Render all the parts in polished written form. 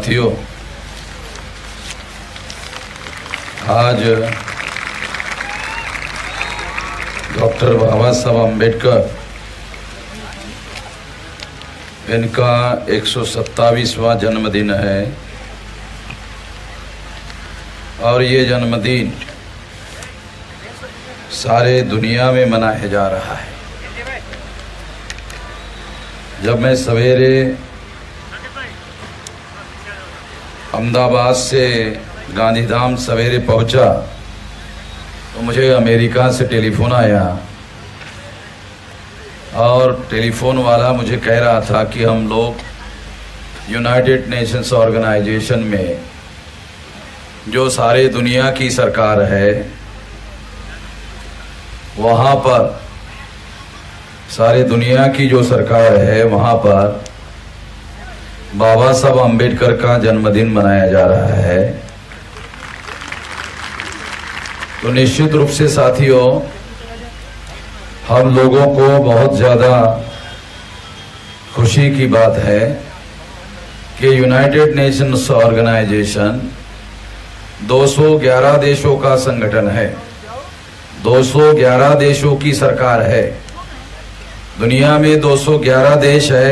साथियों, आज डॉक्टर बाबा साहब अम्बेडकर इनका 127वां जन्मदिन है और ये जन्मदिन सारे दुनिया में मनाया जा रहा है। जब मैं सवेरे अहमदाबाद से गांधीधाम सवेरे पहुंचा तो मुझे अमेरिका से टेलीफोन आया और टेलीफोन वाला मुझे कह रहा था कि हम लोग यूनाइटेड नेशंस ऑर्गेनाइजेशन में जो सारे दुनिया की सरकार है वहाँ पर, सारे दुनिया की जो सरकार है वहाँ पर बाबा साहब अम्बेडकर का जन्मदिन मनाया जा रहा है। तो निश्चित रूप से साथियों, हम लोगों को बहुत ज़्यादा खुशी की बात है कि यूनाइटेड नेशंस ऑर्गेनाइजेशन 211 देशों का संगठन है, 211 देशों की सरकार है। दुनिया में 211 देश है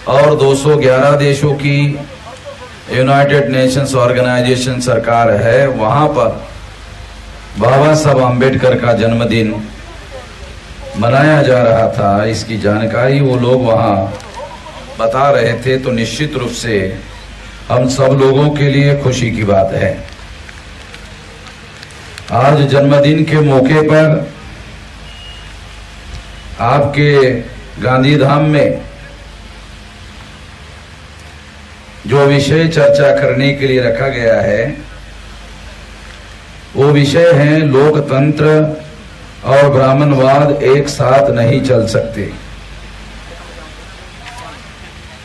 और 211 देशों की यूनाइटेड नेशंस ऑर्गेनाइजेशन सरकार है। वहाँ पर बाबा साहब अम्बेडकर का जन्मदिन मनाया जा रहा था, इसकी जानकारी वो लोग वहाँ बता रहे थे। तो निश्चित रूप से हम सब लोगों के लिए खुशी की बात है। आज जन्मदिन के मौके पर आपके गांधीधाम में जो विषय चर्चा करने के लिए रखा गया है वो विषय है लोकतंत्र और ब्राह्मणवाद एक साथ नहीं चल सकते।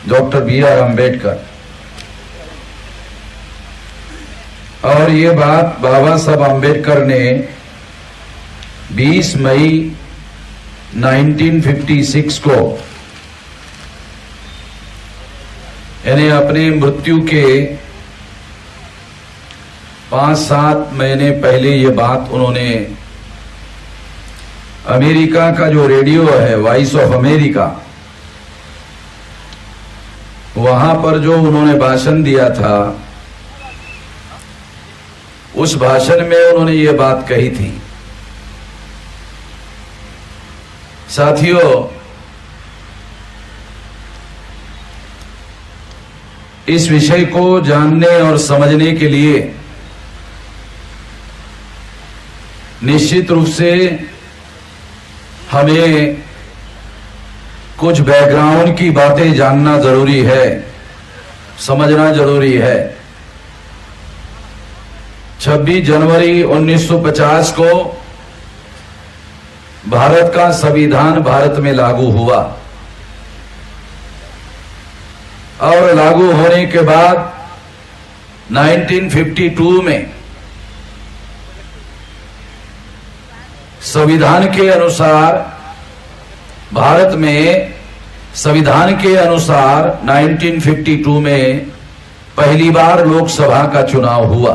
Doctor B.R. अम्बेडकर। और ये बात बाबा साहब अम्बेडकर ने 20 मई 1956 को, यानी अपनी मृत्यु के 5-7 महीने पहले ये बात उन्होंने अमेरिका का जो रेडियो है वॉइस ऑफ अमेरिका, वहां पर जो उन्होंने भाषण दिया था उस भाषण में उन्होंने ये बात कही थी। साथियों, इस विषय को जानने और समझने के लिए निश्चित रूप से हमें कुछ बैकग्राउंड की बातें जानना जरूरी है, समझना जरूरी है। 26 जनवरी 1950 को भारत का संविधान भारत में लागू हुआ और लागू होने के बाद 1952 में संविधान के अनुसार, भारत में संविधान के अनुसार 1952 में पहली बार लोकसभा का चुनाव हुआ।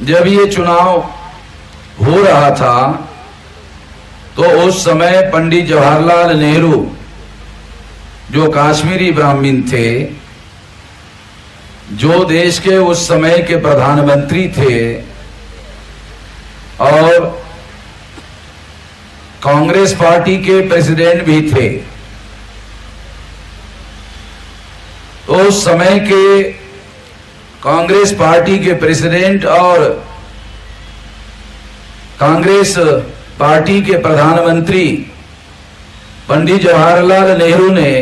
जब ये चुनाव हो रहा था तो उस समय पंडित जवाहरलाल नेहरू जो कश्मीरी ब्राह्मण थे, जो देश के उस समय के प्रधानमंत्री थे और कांग्रेस पार्टी के प्रेसिडेंट भी थे, तो उस समय के कांग्रेस पार्टी के प्रेसिडेंट और कांग्रेस पार्टी के प्रधानमंत्री पंडित जवाहरलाल नेहरू ने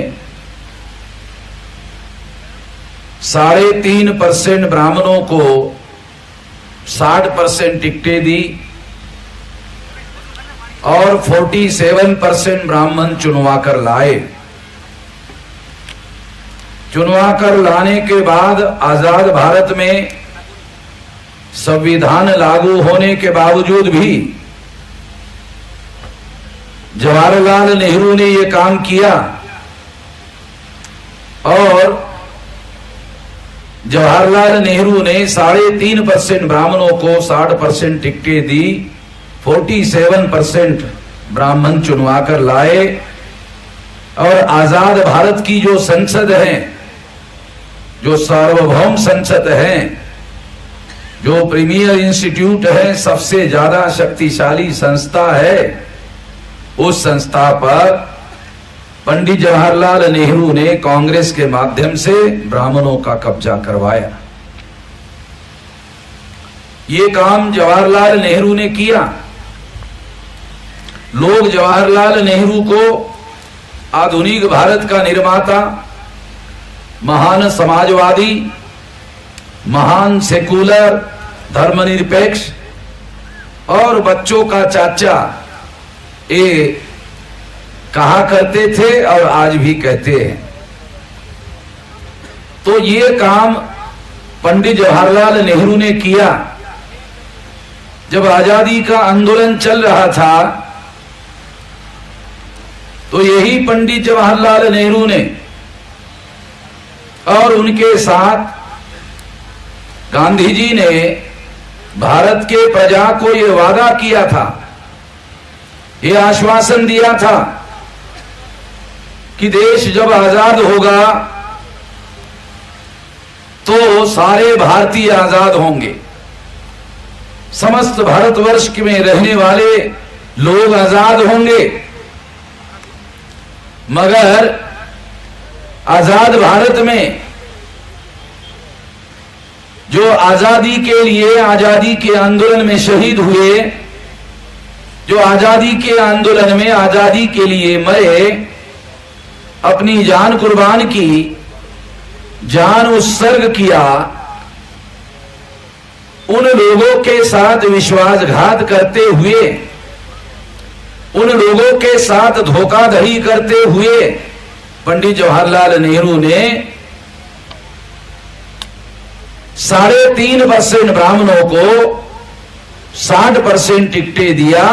3.5% ब्राह्मणों को 60% टिकटें दी और 47% ब्राह्मण चुनवा कर लाए। चुनवा कर लाने के बाद आजाद भारत में संविधान लागू होने के बावजूद भी जवाहरलाल नेहरू ने यह काम किया और जवाहरलाल नेहरू ने 3.5% ब्राह्मणों को 60% टिकटें दी, 47% ब्राह्मण चुनवा कर लाए। और आजाद भारत की जो संसद है, जो सार्वभौम संसद है, जो प्रीमियर इंस्टीट्यूट है, सबसे ज्यादा शक्तिशाली संस्था है, उस संस्था पर पंडित जवाहरलाल नेहरू ने कांग्रेस के माध्यम से ब्राह्मणों का कब्जा करवाया। ये काम जवाहरलाल नेहरू ने किया। लोग जवाहरलाल नेहरू को आधुनिक भारत का निर्माता, महान समाजवादी, महान सेकुलर, धर्मनिरपेक्ष और बच्चों का चाचा ये कहा करते थे और आज भी कहते हैं। तो ये काम पंडित जवाहरलाल नेहरू ने किया। जब आजादी का आंदोलन चल रहा था तो यही पंडित जवाहरलाल नेहरू ने और उनके साथ गांधी जी ने भारत के प्रजा को यह वादा किया था, यह आश्वासन दिया था कि देश जब आजाद होगा तो सारे भारतीय आजाद होंगे, समस्त भारतवर्ष में रहने वाले लोग आजाद होंगे। मगर आजाद भारत में जो आजादी के लिए, आजादी के आंदोलन में शहीद हुए, जो आजादी के आंदोलन में आजादी के लिए मरे, अपनी जान कुर्बान की, जान उत्सर्ग किया, उन लोगों के साथ विश्वासघात करते हुए, उन लोगों के साथ धोखाधड़ी करते हुए पंडित जवाहरलाल नेहरू ने 3.5% ब्राह्मणों को 60% टिकटें दिया।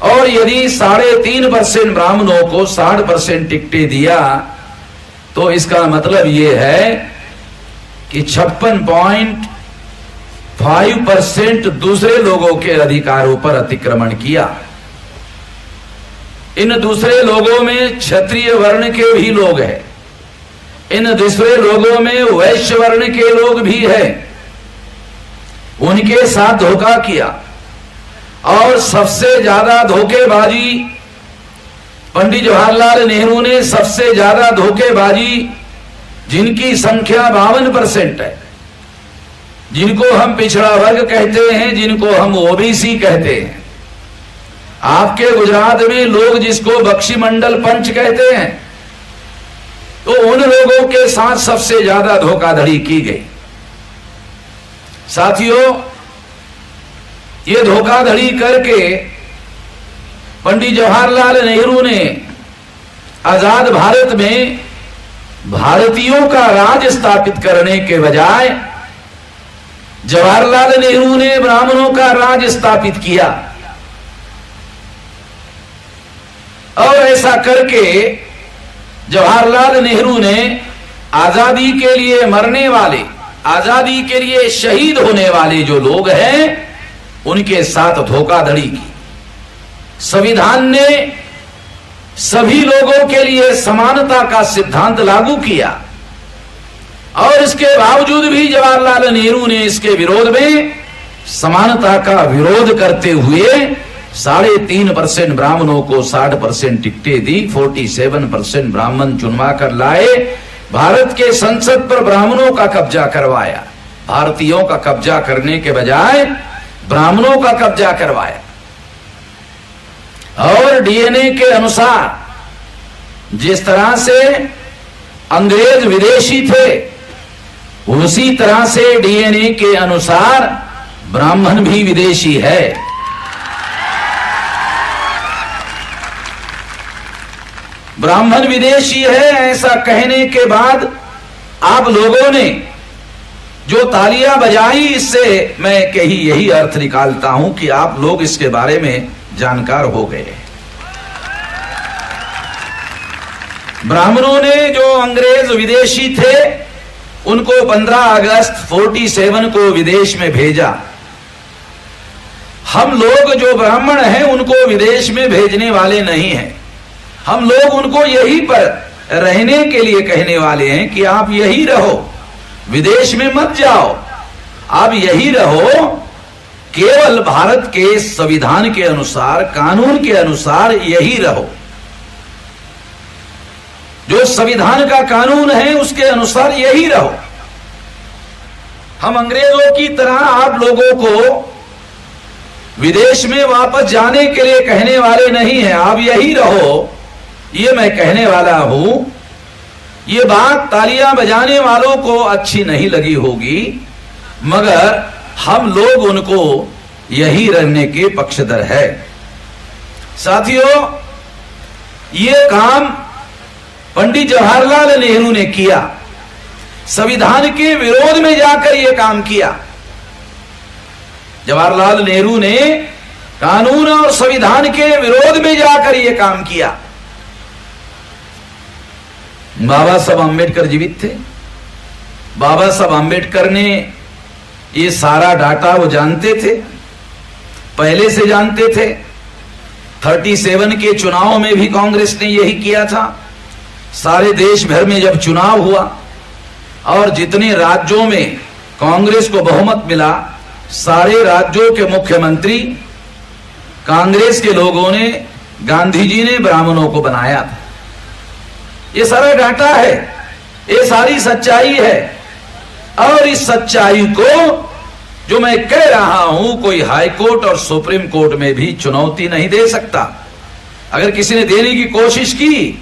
और यदि 3.5% ब्राह्मणों को 60% टिकटें दिया तो इसका मतलब यह है कि 56.5% दूसरे लोगों के अधिकारों पर अतिक्रमण किया। इन दूसरे लोगों में क्षत्रिय वर्ण के भी लोग हैं, इन दूसरे लोगों में वैश्य वर्ण के लोग भी हैं, उनके साथ धोखा किया। और सबसे ज्यादा धोखेबाजी पंडित जवाहरलाल नेहरू ने, सबसे ज्यादा धोखेबाजी जिनकी संख्या 52% है, जिनको हम पिछड़ा वर्ग कहते हैं, जिनको हम ओबीसी कहते हैं। आपके गुजरात में लोग जिसको बख्शी मंडल पंच कहते हैं, तो उन लोगों के साथ सबसे ज्यादा धोखाधड़ी की गई। साथियों, ये धोखाधड़ी करके पंडित जवाहरलाल नेहरू ने आजाद भारत में भारतीयों का राज स्थापित करने के बजाय जवाहरलाल नेहरू ने ब्राह्मणों का राज स्थापित किया। और ऐसा करके जवाहरलाल नेहरू ने आजादी के लिए मरने वाले, आजादी के लिए शहीद होने वाले जो लोग हैं उनके साथ धोखाधड़ी की। संविधान ने सभी लोगों के लिए समानता का सिद्धांत लागू किया और इसके बावजूद भी जवाहरलाल नेहरू ने इसके विरोध में, समानता का विरोध करते हुए 3.5% ब्राह्मणों को 60% टिकटें दी, 47% ब्राह्मण चुनवा कर लाए, भारत के संसद पर ब्राह्मणों का कब्जा करवाया। भारतीयों का कब्जा करने के बजाय ब्राह्मणों का कब्जा करवाया। और डीएनए के अनुसार जिस तरह से अंग्रेज विदेशी थे, उसी तरह से डीएनए के अनुसार ब्राह्मण भी विदेशी है। ब्राह्मण विदेशी है, ऐसा कहने के बाद आप लोगों ने जो तालियां बजाई, इससे मैं यही अर्थ निकालता हूं कि आप लोग इसके बारे में जानकार हो गए। ब्राह्मणों ने जो अंग्रेज विदेशी थे उनको 15 अगस्त 47 को विदेश में भेजा। हम लोग जो ब्राह्मण हैं उनको विदेश में भेजने वाले नहीं हैं। हम लोग उनको यहीं पर रहने के लिए कहने वाले हैं कि आप यहीं रहो, विदेश में मत जाओ, आप यहीं रहो, केवल भारत के संविधान के अनुसार, कानून के अनुसार यहीं रहो। जो संविधान का कानून है उसके अनुसार यहीं रहो। हम अंग्रेजों की तरह आप लोगों को विदेश में वापस जाने के लिए कहने वाले नहीं हैं। आप यहीं रहो, ये मैं कहने वाला हूं। ये बात तालियां बजाने वालों को अच्छी नहीं लगी होगी, मगर हम लोग उनको यहीं रहने के पक्षधर है। साथियों, ये काम पंडित जवाहरलाल नेहरू ने किया। संविधान के विरोध में जाकर यह काम किया। जवाहरलाल नेहरू ने कानून और संविधान के विरोध में जाकर यह काम किया। बाबा साहब आंबेडकर जीवित थे। बाबा साहब आंबेडकर ने ये सारा डाटा वो जानते थे, पहले से जानते थे। 37 के चुनाव में भी कांग्रेस ने यही किया था। सारे देश भर में जब चुनाव हुआ और जितने राज्यों में कांग्रेस को बहुमत मिला, सारे राज्यों के मुख्यमंत्री कांग्रेस के लोगों ने, गांधी जी ने ब्राह्मणों को बनाया था। ये सारा डाटा है, ये सारी सच्चाई है। और इस सच्चाई को जो मैं कह रहा हूं, कोई हाई कोर्ट और सुप्रीम कोर्ट में भी चुनौती नहीं दे सकता। अगर किसी ने देने की कोशिश की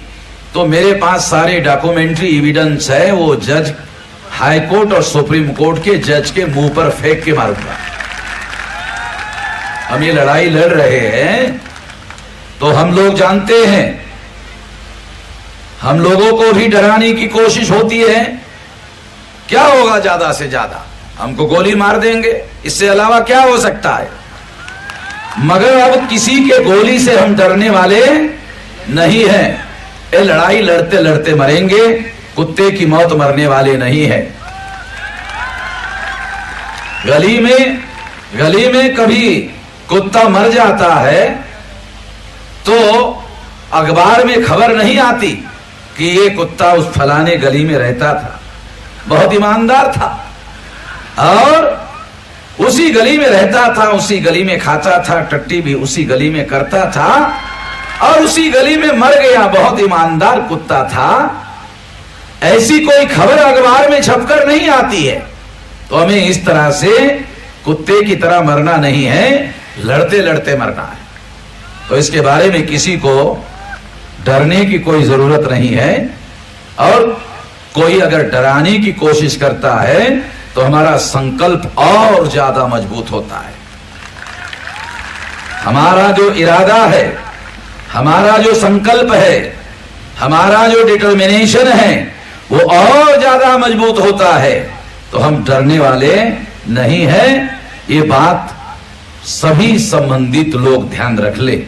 तो मेरे पास सारे डॉक्यूमेंट्री एविडेंस है, वो जज, हाई कोर्ट और सुप्रीम कोर्ट के जज के मुंह पर फेंक के मारूंगा। हम ये लड़ाई लड़ रहे हैं तो हम लोग जानते हैं, हम लोगों को भी डराने की कोशिश होती है। क्या होगा ज्यादा से ज्यादा, हमको गोली मार देंगे, इससे अलावा क्या हो सकता है। मगर अब किसी के गोली से हम डरने वाले नहीं हैं। ये लड़ाई लड़ते लड़ते मरेंगे, कुत्ते की मौत मरने वाले नहीं है। गली में कभी कुत्ता मर जाता है तो अखबार में खबर नहीं आती कि ये कुत्ता उस फलाने गली में रहता था, बहुत ईमानदार था और उसी गली में रहता था, उसी गली में खाता था, टट्टी भी उसी गली में करता था और उसी गली में मर गया, बहुत ईमानदार कुत्ता था। ऐसी कोई खबर अखबार में छपकर नहीं आती है। तो हमें इस तरह से कुत्ते की तरह मरना नहीं है, लड़ते लड़ते मरना है। तो इसके बारे में किसी को डरने की कोई जरूरत नहीं है। और कोई अगर डराने की कोशिश करता है तो हमारा संकल्प और ज्यादा मजबूत होता है। हमारा जो इरादा है, हमारा जो संकल्प है, हमारा जो डिटर्मिनेशन है, वो और ज्यादा मजबूत होता है। तो हम डरने वाले नहीं हैं। ये बात सभी संबंधित लोग ध्यान रख ले।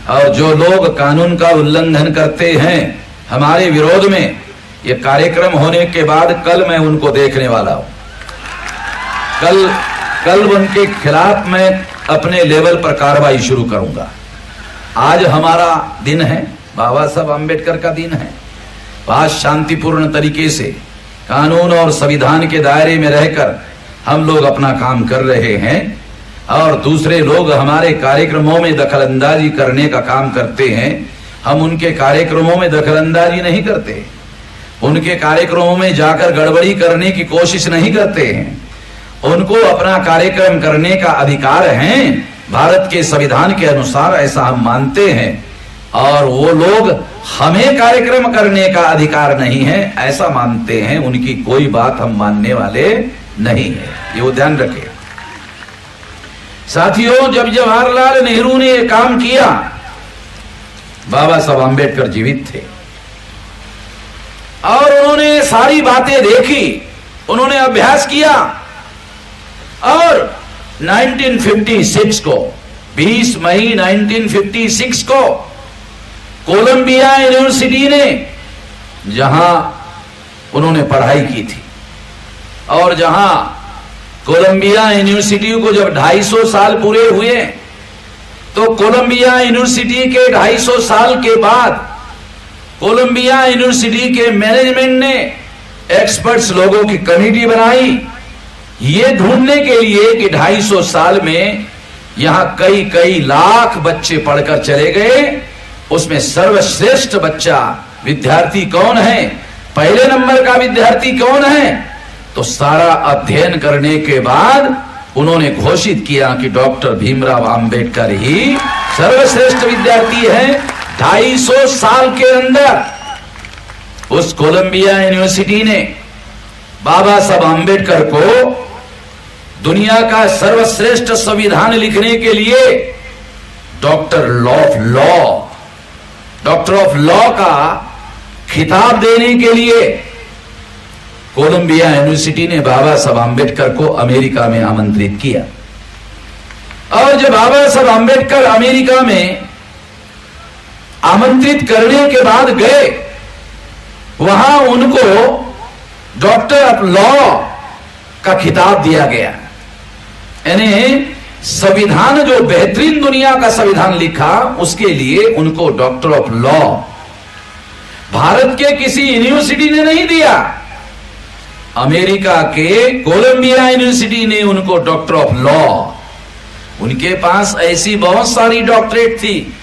और जो लोग कानून का उल्लंघन करते हैं हमारे विरोध में, ये कार्यक्रम होने के बाद कल मैं उनको देखने वाला हूं। कल उनके खिलाफ मैं अपने लेवल पर कार्रवाई शुरू करूंगा। आज हमारा दिन है, बाबा साहब आंबेडकर का दिन है। आज शांतिपूर्ण तरीके से कानून और संविधान के दायरे में रहकर हम लोग अपना काम कर रहे हैं और दूसरे लोग हमारे कार्यक्रमों में दखलंदाजी करने का काम करते हैं। हम उनके कार्यक्रमों में दखलंदाजी नहीं करते, उनके कार्यक्रमों में जाकर गड़बड़ी करने की कोशिश नहीं करते हैं। उनको अपना कार्यक्रम करने का अधिकार है, भारत के संविधान के अनुसार ऐसा हम मानते हैं। और वो लोग हमें कार्यक्रम करने का अधिकार नहीं है ऐसा मानते हैं। उनकी कोई बात हम मानने वाले नहीं है, ये वो ध्यान रखें। साथियों, जब जवाहरलाल नेहरू ने यह काम किया, बाबा साहब आंबेडकर जीवित थे और उन्होंने सारी बातें देखी, उन्होंने अभ्यास किया और 1956 को 20 मई 1956 को कोलंबिया यूनिवर्सिटी ने जहां उन्होंने पढ़ाई की थी और जहां कोलंबिया यूनिवर्सिटी को जब 250 साल पूरे हुए तो कोलंबिया यूनिवर्सिटी के 250 साल के बाद कोलंबिया यूनिवर्सिटी के मैनेजमेंट ने एक्सपर्ट्स लोगों की कमेटी बनाई ये ढूंढने के लिए कि 250 साल में यहां कई कई लाख बच्चे पढ़कर चले गए, उसमें सर्वश्रेष्ठ बच्चा विद्यार्थी कौन है, पहले नंबर का विद्यार्थी कौन है। तो सारा अध्ययन करने के बाद उन्होंने घोषित किया कि डॉक्टर भीमराव अंबेडकर ही सर्वश्रेष्ठ विद्यार्थी हैं। 250 साल के अंदर उस कोलंबिया यूनिवर्सिटी ने बाबा साहब अंबेडकर को दुनिया का सर्वश्रेष्ठ संविधान लिखने के लिए डॉक्टर ऑफ लॉ का खिताब देने के लिए कोलंबिया यूनिवर्सिटी ने बाबा साहब अंबेडकर को अमेरिका में आमंत्रित किया। और जब बाबा साहब अंबेडकर अमेरिका में आमंत्रित करने के बाद गए, वहां उनको डॉक्टर ऑफ लॉ का खिताब दिया गया। यानी संविधान जो बेहतरीन दुनिया का संविधान लिखा उसके लिए उनको डॉक्टर ऑफ लॉ भारत के किसी यूनिवर्सिटी ने नहीं दिया, अमेरिका के कोलंबिया यूनिवर्सिटी ने उनको डॉक्टर ऑफ लॉ, उनके पास ऐसी बहुत सारी डॉक्टरेट थी,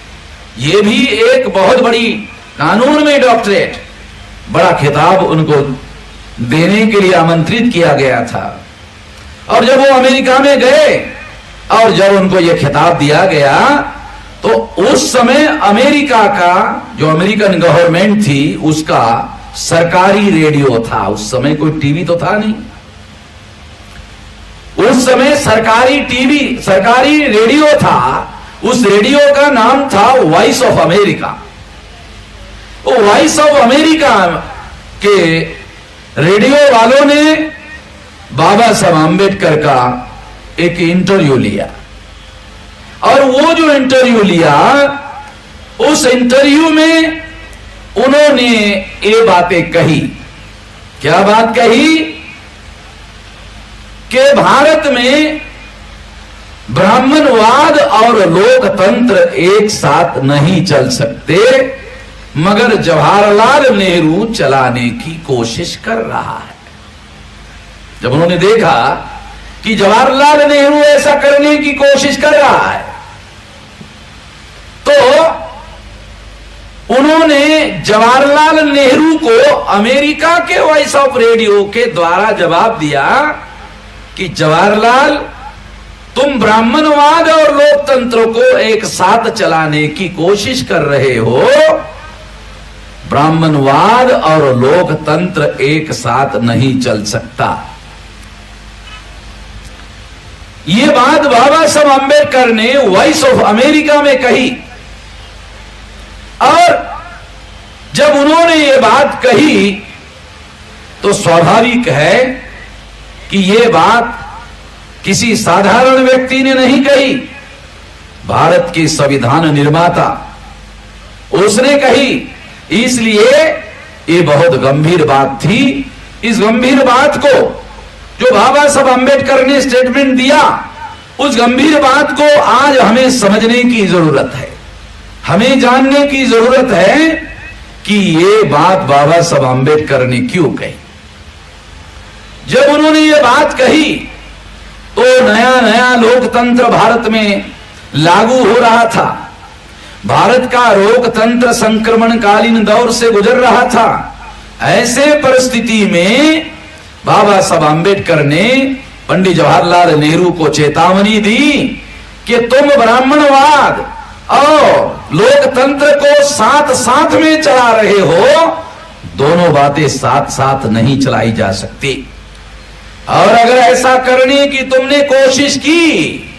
ये भी एक बहुत बड़ी कानून में डॉक्टरेट, बड़ा खिताब उनको देने के लिए आमंत्रित किया गया था। और जब वो अमेरिका में गए और जब उनको यह खिताब दिया गया तो उस समय अमेरिका का जो अमेरिकन गवर्नमेंट थी उसका सरकारी रेडियो था, उस समय कोई टीवी तो था नहीं, उस समय सरकारी रेडियो था, उस रेडियो का नाम था वॉइस ऑफ अमेरिका। वो वॉइस ऑफ अमेरिका के रेडियो वालों ने बाबा साहब अंबेडकर का एक इंटरव्यू लिया और वो जो इंटरव्यू लिया उस इंटरव्यू में उन्होंने ये बातें कही। क्या बात कही कि भारत में ब्राह्मणवाद और लोकतंत्र एक साथ नहीं चल सकते, मगर जवाहरलाल नेहरू चलाने की कोशिश कर रहा है। जब उन्होंने देखा कि जवाहरलाल नेहरू ऐसा करने की कोशिश कर रहा है तो उन्होंने जवाहरलाल नेहरू को अमेरिका के वॉइस ऑफ रेडियो के द्वारा जवाब दिया कि जवाहरलाल, तुम ब्राह्मणवाद और लोकतंत्र को एक साथ चलाने की कोशिश कर रहे हो, ब्राह्मणवाद और लोकतंत्र एक साथ नहीं चल सकता। ये बात बाबा साहब अंबेडकर ने वॉइस ऑफ अमेरिका में कही और जब उन्होंने ये बात कही तो स्वाभाविक है कि ये बात किसी साधारण व्यक्ति ने नहीं कही, भारत के संविधान निर्माता उसने कही। इसलिए ये बहुत गंभीर बात थी। इस गंभीर बात को जो बाबा साहब अंबेडकर ने स्टेटमेंट दिया, उस गंभीर बात को आज हमें समझने की जरूरत है, हमें जानने की जरूरत है कि ये बात बाबा साहब अंबेडकर ने क्यों कही। जब उन्होंने ये बात कही तो नया नया लोकतंत्र भारत में लागू हो रहा था, भारत का लोकतंत्र संक्रमणकालीन दौर से गुजर रहा था। ऐसे परिस्थिति में बाबा साहब अंबेडकर ने पंडित जवाहरलाल नेहरू को चेतावनी दी कि तुम ब्राह्मणवाद और लोकतंत्र को साथ साथ में चला रहे हो, दोनों बातें साथ साथ नहीं चलाई जा सकती। और अगर ऐसा करने की तुमने कोशिश की,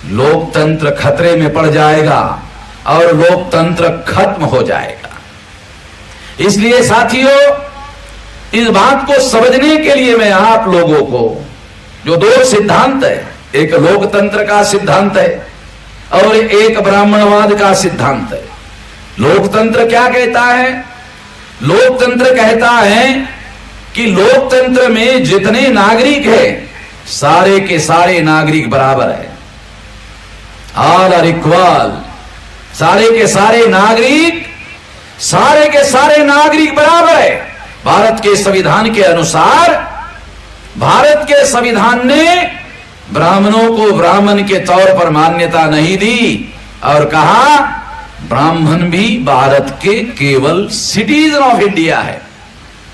लोकतंत्र खतरे में पड़ जाएगा और लोकतंत्र खत्म हो जाएगा। इसलिए साथियों, इस बात को समझने के लिए मैं आप लोगों को जो दो सिद्धांत है, एक लोकतंत्र का सिद्धांत है और एक ब्राह्मणवाद का सिद्धांत है। लोकतंत्र क्या कहता है लोकतंत्र कहता है कि लोकतंत्र में जितने नागरिक हैं सारे के सारे नागरिक बराबर है, ऑल आर इक्वल। सारे के सारे नागरिक बराबर है। भारत के संविधान के अनुसार भारत के संविधान ने ब्राह्मणों को ब्राह्मण के तौर पर मान्यता नहीं दी और कहा ब्राह्मण भी भारत के केवल सिटीजन ऑफ इंडिया है।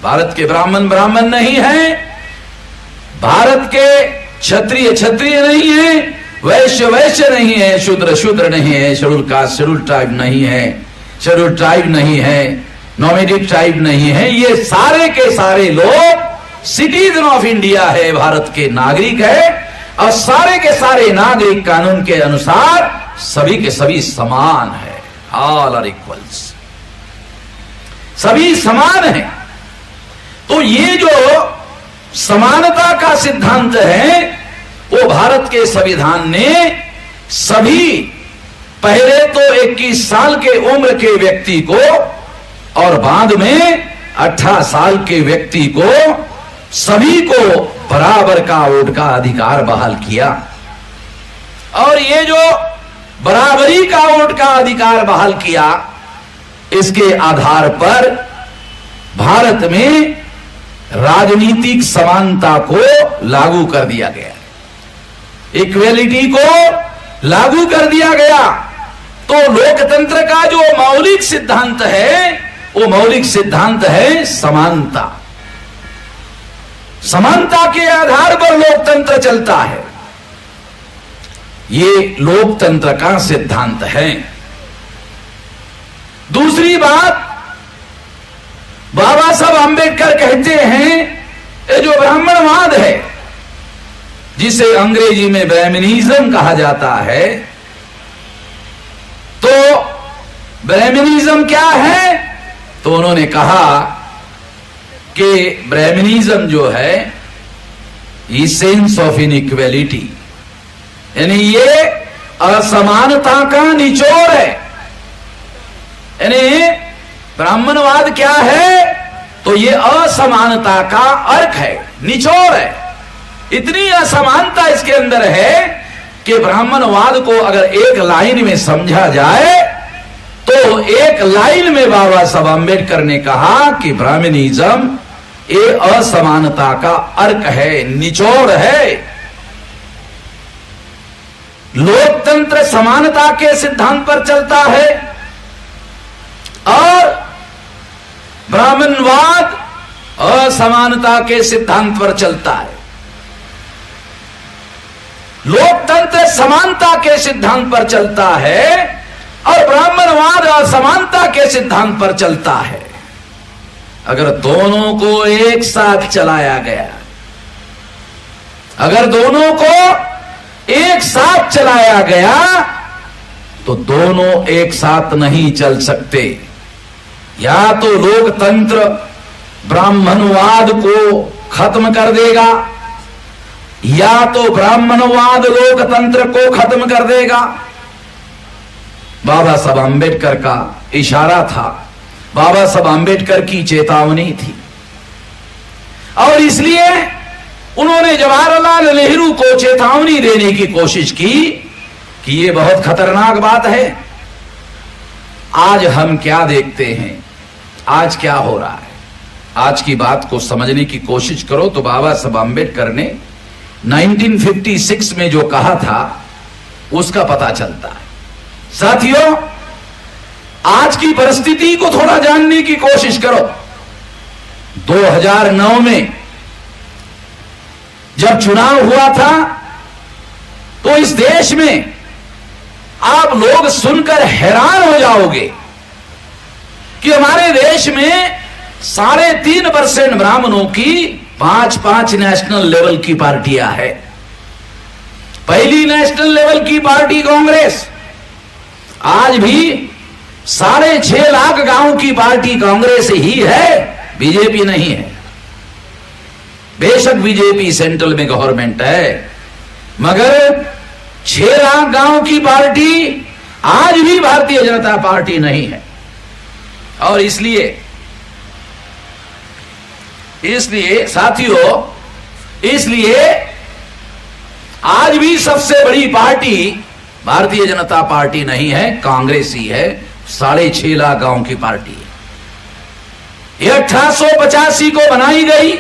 भारत के ब्राह्मण ब्राह्मण नहीं है, भारत के क्षत्रिय क्षत्रिय नहीं है, वैश्य वैश्य नहीं है, शूद्र शूद्र नहीं है, शेड्यूल कास्ट शेड्यूल ट्राइब नहीं है, शेड्यूल ट्राइब नहीं है, नॉमिनेटेड ट्राइब नहीं है। ये सारे के सारे लोग सिटीजन ऑफ इंडिया है, भारत के नागरिक है और सारे के सारे नागरिक कानून के अनुसार सभी के सभी समान है, ऑल आर इक्वल्स, सभी समान है। तो ये जो समानता का सिद्धांत है वो भारत के संविधान ने सभी पहले तो 21 साल के उम्र के व्यक्ति को और बाद में 18 साल के व्यक्ति को सभी को बराबर का वोट का अधिकार बहाल किया। और ये जो बराबरी का वोट का अधिकार बहाल किया, इसके आधार पर भारत में राजनीतिक समानता को लागू कर दिया गया, इक्वेलिटी को लागू कर दिया गया। तो लोकतंत्र का जो मौलिक सिद्धांत है वो मौलिक सिद्धांत है समानता। समानता के आधार पर लोकतंत्र चलता है, ये लोकतंत्र का सिद्धांत है। दूसरी बात, बाबा साहब आंबेडकर कहते हैं ये जो ब्राह्मणवाद है जिसे अंग्रेजी में ब्राह्मणिज्म कहा जाता है, तो ब्राह्मणिज्म क्या है? तो उन्होंने कहा कि ब्राह्मणिज्म जो है सेंस ऑफ इनइक्वेलिटी, यानी ये असमानता का निचोड़ है। यानी ब्राह्मणवाद क्या है? तो ये असमानता का अर्थ है, निचोड़ है। इतनी असमानता इसके अंदर है कि ब्राह्मणवाद को अगर एक लाइन में समझा जाए तो एक लाइन में बाबा साहब आंबेडकर ने कहा कि ब्राह्मणिज्म ये असमानता का अर्क है, निचोड़ है। लोकतंत्र समानता के सिद्धांत पर चलता है और ब्राह्मणवाद असमानता के सिद्धांत पर चलता है। लोकतंत्र समानता के सिद्धांत पर चलता है और ब्राह्मणवाद असमानता के सिद्धांत पर चलता है। अगर दोनों को एक साथ चलाया गया, अगर दोनों को एक साथ चलाया गया तो दोनों एक साथ नहीं चल सकते। या तो लोकतंत्र ब्राह्मणवाद को खत्म कर देगा या तो ब्राह्मणवाद लोकतंत्र को खत्म कर देगा। बाबा साहब आंबेडकर का इशारा था, बाबा साहब आंबेडकर की चेतावनी थी और इसलिए उन्होंने जवाहरलाल नेहरू को चेतावनी देने की कोशिश की कि यह बहुत खतरनाक बात है। आज हम क्या देखते हैं, आज क्या हो रहा है, आज की बात को समझने की कोशिश करो तो बाबा साहब आंबेडकर ने 1956 में जो कहा था उसका पता चलता है। साथियों, आज की परिस्थिति को थोड़ा जानने की कोशिश करो। 2009 में जब चुनाव हुआ था तो इस देश में आप लोग सुनकर हैरान हो जाओगे कि हमारे देश में 3.5% ब्राह्मणों की 5 नेशनल लेवल की पार्टियां है। पहली नेशनल लेवल की पार्टी कांग्रेस, आज भी 6.5 लाख गांव की पार्टी कांग्रेस ही है, बीजेपी नहीं है। बेशक बीजेपी सेंट्रल में गवर्नमेंट है मगर 6 लाख गांव की पार्टी आज भी भारतीय जनता पार्टी नहीं है। और इसलिए इसलिए साथियों, इसलिए आज भी सबसे बड़ी पार्टी भारतीय जनता पार्टी नहीं है, कांग्रेस ही है। 6.5 लाख गांव की पार्टी है। ये 1885 को बनाई गई।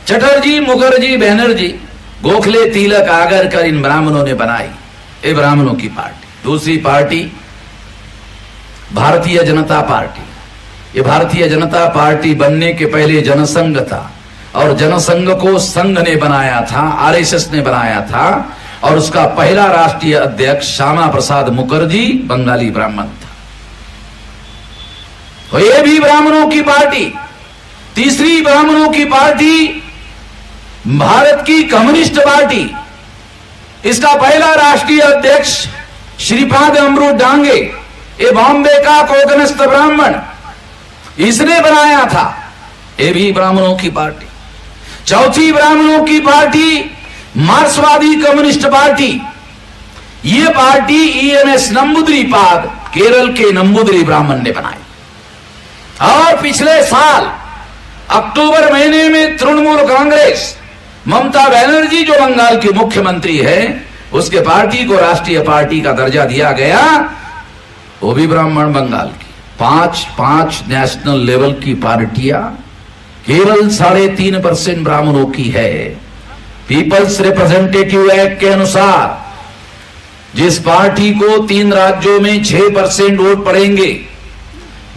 चटर्जी, मुखर्जी, बैनर्जी, गोखले, तिलक, आगरकर, इन ब्राह्मणों ने बनाई। ये ब्राह्मणों की पार्टी। दूसरी पार्टी भारतीय जनता पार्टी। ये भारतीय जनता पार्टी बनने के पहले जनसंघ था, और जनसंघ को संघ ने बनाया था, आरएसएस ने बनाया था, और उसका पहला राष्ट्रीय अध्यक्ष श्यामा प्रसाद मुखर्जी बंगाली ब्राह्मण था। तो ये भी ब्राह्मणों की पार्टी। तीसरी ब्राह्मणों की पार्टी भारत की कम्युनिस्ट पार्टी। इसका पहला राष्ट्रीय अध्यक्ष श्रीपाद अमृत डांगे, ये बॉम्बे का कोकनस्थ ब्राह्मण, इसने बनाया था। ये भी ब्राह्मणों की पार्टी। चौथी ब्राह्मणों की पार्टी मार्क्सवादी कम्युनिस्ट पार्टी। ये पार्टी ईएमएस नंबूदिरीपाद, केरल के नंबूदिरी ब्राह्मण ने बनाई। और पिछले साल अक्टूबर महीने में तृणमूल कांग्रेस, ममता बनर्जी जो बंगाल की मुख्यमंत्री है, उसके पार्टी को राष्ट्रीय पार्टी का दर्जा दिया गया, वो भी ब्राह्मण बंगाल की। 5 नेशनल लेवल की पार्टियां, केवल 3.5% ब्राह्मणों की है। पीपल्स रिप्रेजेंटेटिव एक्ट के अनुसार जिस पार्टी को 3 राज्यों में 6% वोट पड़ेंगे,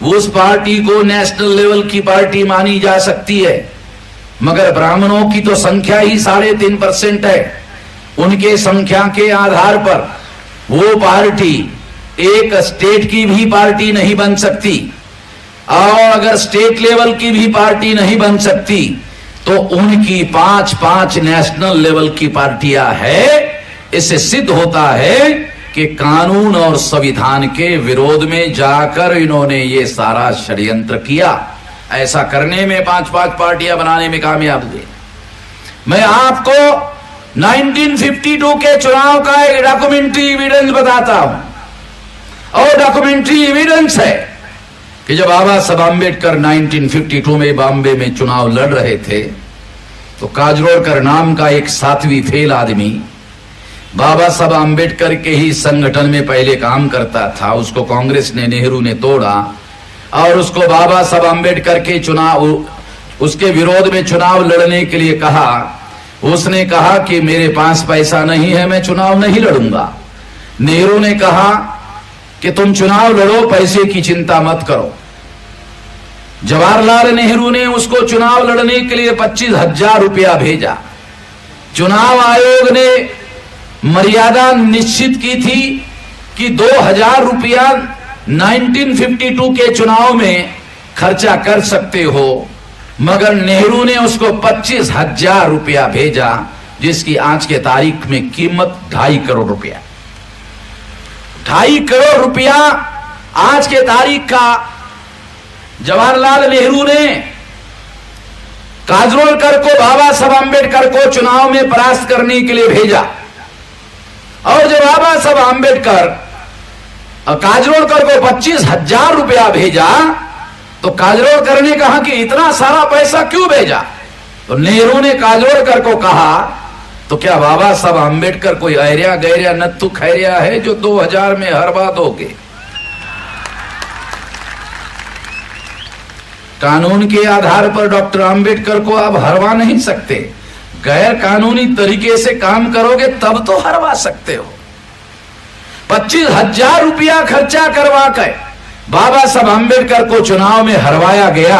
उस पार्टी को नेशनल लेवल की पार्टी मानी जा सकती है। मगर ब्राह्मणों की तो संख्या ही 3.5% है। उनके संख्या के आधार पर वो पार्टी एक स्टेट की भी पार्टी नहीं बन सकती, और अगर स्टेट लेवल की भी पार्टी नहीं बन सकती, तो उनकी 5 नेशनल लेवल की पार्टियां है। इससे सिद्ध होता है कि कानून और संविधान के विरोध में जाकर इन्होंने ये सारा षड्यंत्र किया। ऐसा करने में 5 पार्टियां बनाने में कामयाब हुए। मैं आपको 1952 के चुनाव का एक डॉक्यूमेंट्री एविडेंस बताता हूं, और डॉक्यूमेंट्री एविडेंस है कि जब बाबा साहब आंबेडकर 1952 में बॉम्बे में चुनाव लड़ रहे थे, तो काजरोलकर नाम का एक 7वीं फेल आदमी बाबा साहब आंबेडकर के ही संगठन में पहले काम करता था। उसको कांग्रेस ने, नेहरू ने तोड़ा, और उसको बाबा साहब आंबेडकर के चुनाव, उसके विरोध में चुनाव लड़ने के लिए कहा। उसने कहा कि मेरे पास पैसा नहीं है, मैं चुनाव नहीं लड़ूंगा। नेहरू ने कहा कि तुम चुनाव लड़ो, पैसे की चिंता मत करो। जवाहरलाल नेहरू ने उसको चुनाव लड़ने के लिए 25,000 रुपया भेजा। चुनाव आयोग ने मर्यादा निश्चित की थी कि 2,000 रुपया 1952 के चुनाव में खर्चा कर सकते हो, मगर नेहरू ने उसको 25,000 रुपया भेजा, जिसकी आज के तारीख में कीमत 2.5 करोड़ रुपया। 2.5 करोड़ रुपया आज के तारीख का जवाहरलाल नेहरू ने काजरोलकर को, बाबा साहब आंबेडकर को चुनाव में परास्त करने के लिए भेजा। और जब बाबा साहब आंबेडकर काजरोलकर को 25,000 रुपया भेजा, तो काजरोलकर ने कहा कि इतना सारा पैसा क्यों भेजा? तो नेहरू ने काजरोलकर को कहा, तो क्या बाबा साहब आंबेडकर कोई ऐरिया गैरिया नत्थु खैरिया है जो 2000 में हरवा दोगे? कानून के आधार पर डॉक्टर आंबेडकर को आप हरवा नहीं सकते। गैर कानूनी तरीके से काम करोगे तब तो हरवा सकते हो। 25,000 रुपया खर्चा करवा कर बाबा साहब आंबेडकर को चुनाव में हरवाया गया।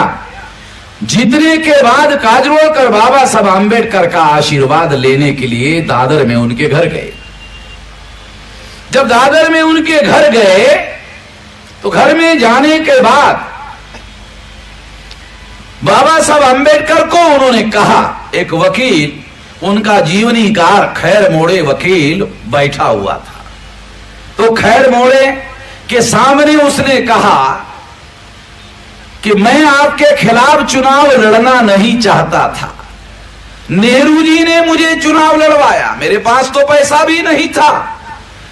जीतने के बाद काजरोलकर बाबा साहब आंबेडकर का आशीर्वाद लेने के लिए दादर में उनके घर गए। जब दादर में उनके घर गए, तो घर में जाने के बाद बाबा साहब आंबेडकर को उन्होंने कहा, एक वकील, उनका जीवनीकार खैर मोड़े वकील बैठा हुआ था, तो खैर मोड़े के सामने उसने कहा कि मैं आपके खिलाफ चुनाव लड़ना नहीं चाहता था। नेहरू जी ने मुझे चुनाव लड़वाया, मेरे पास तो पैसा भी नहीं था।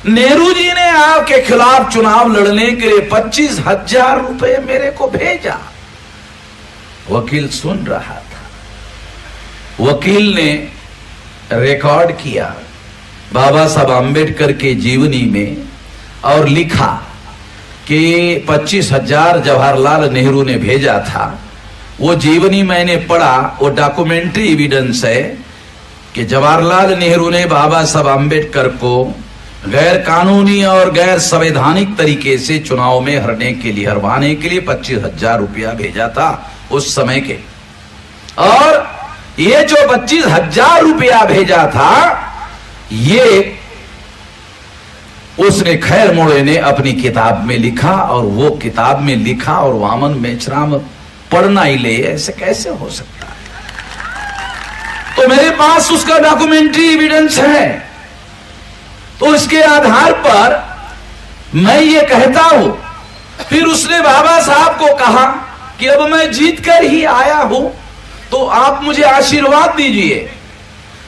नेहरू जी ने आपके खिलाफ चुनाव लड़ने के लिए 25,000 रुपए मेरे को भेजा। वकील सुन रहा था। वकील ने रिकॉर्ड किया बाबा साहब आम्बेडकर के जीवनी में और लिखा कि 25,000 जवाहरलाल नेहरू ने भेजा था। वो जीवनी मैंने पढ़ा, वो डॉक्यूमेंट्री एविडेंस है कि जवाहरलाल नेहरू ने बाबा साहब आम्बेडकर को गैर कानूनी और गैर संवैधानिक तरीके से चुनाव में हरवाने के लिए 25,000 रुपया भेजा था उस समय के। और ये जो 25,000 रुपया भेजा था, ये उसने खैर मोड़े ने अपनी किताब में लिखा, और वो किताब में लिखा और वामन मेचराम पढ़ना ही ले, ऐसे कैसे हो सकता है? तो मेरे पास उसका डॉक्यूमेंट्री एविडेंस है। तो इसके आधार पर मैं ये कहता हूं। फिर उसने बाबा साहब को कहा कि अब मैं जीत कर ही आया हूं, तो आप मुझे आशीर्वाद दीजिए।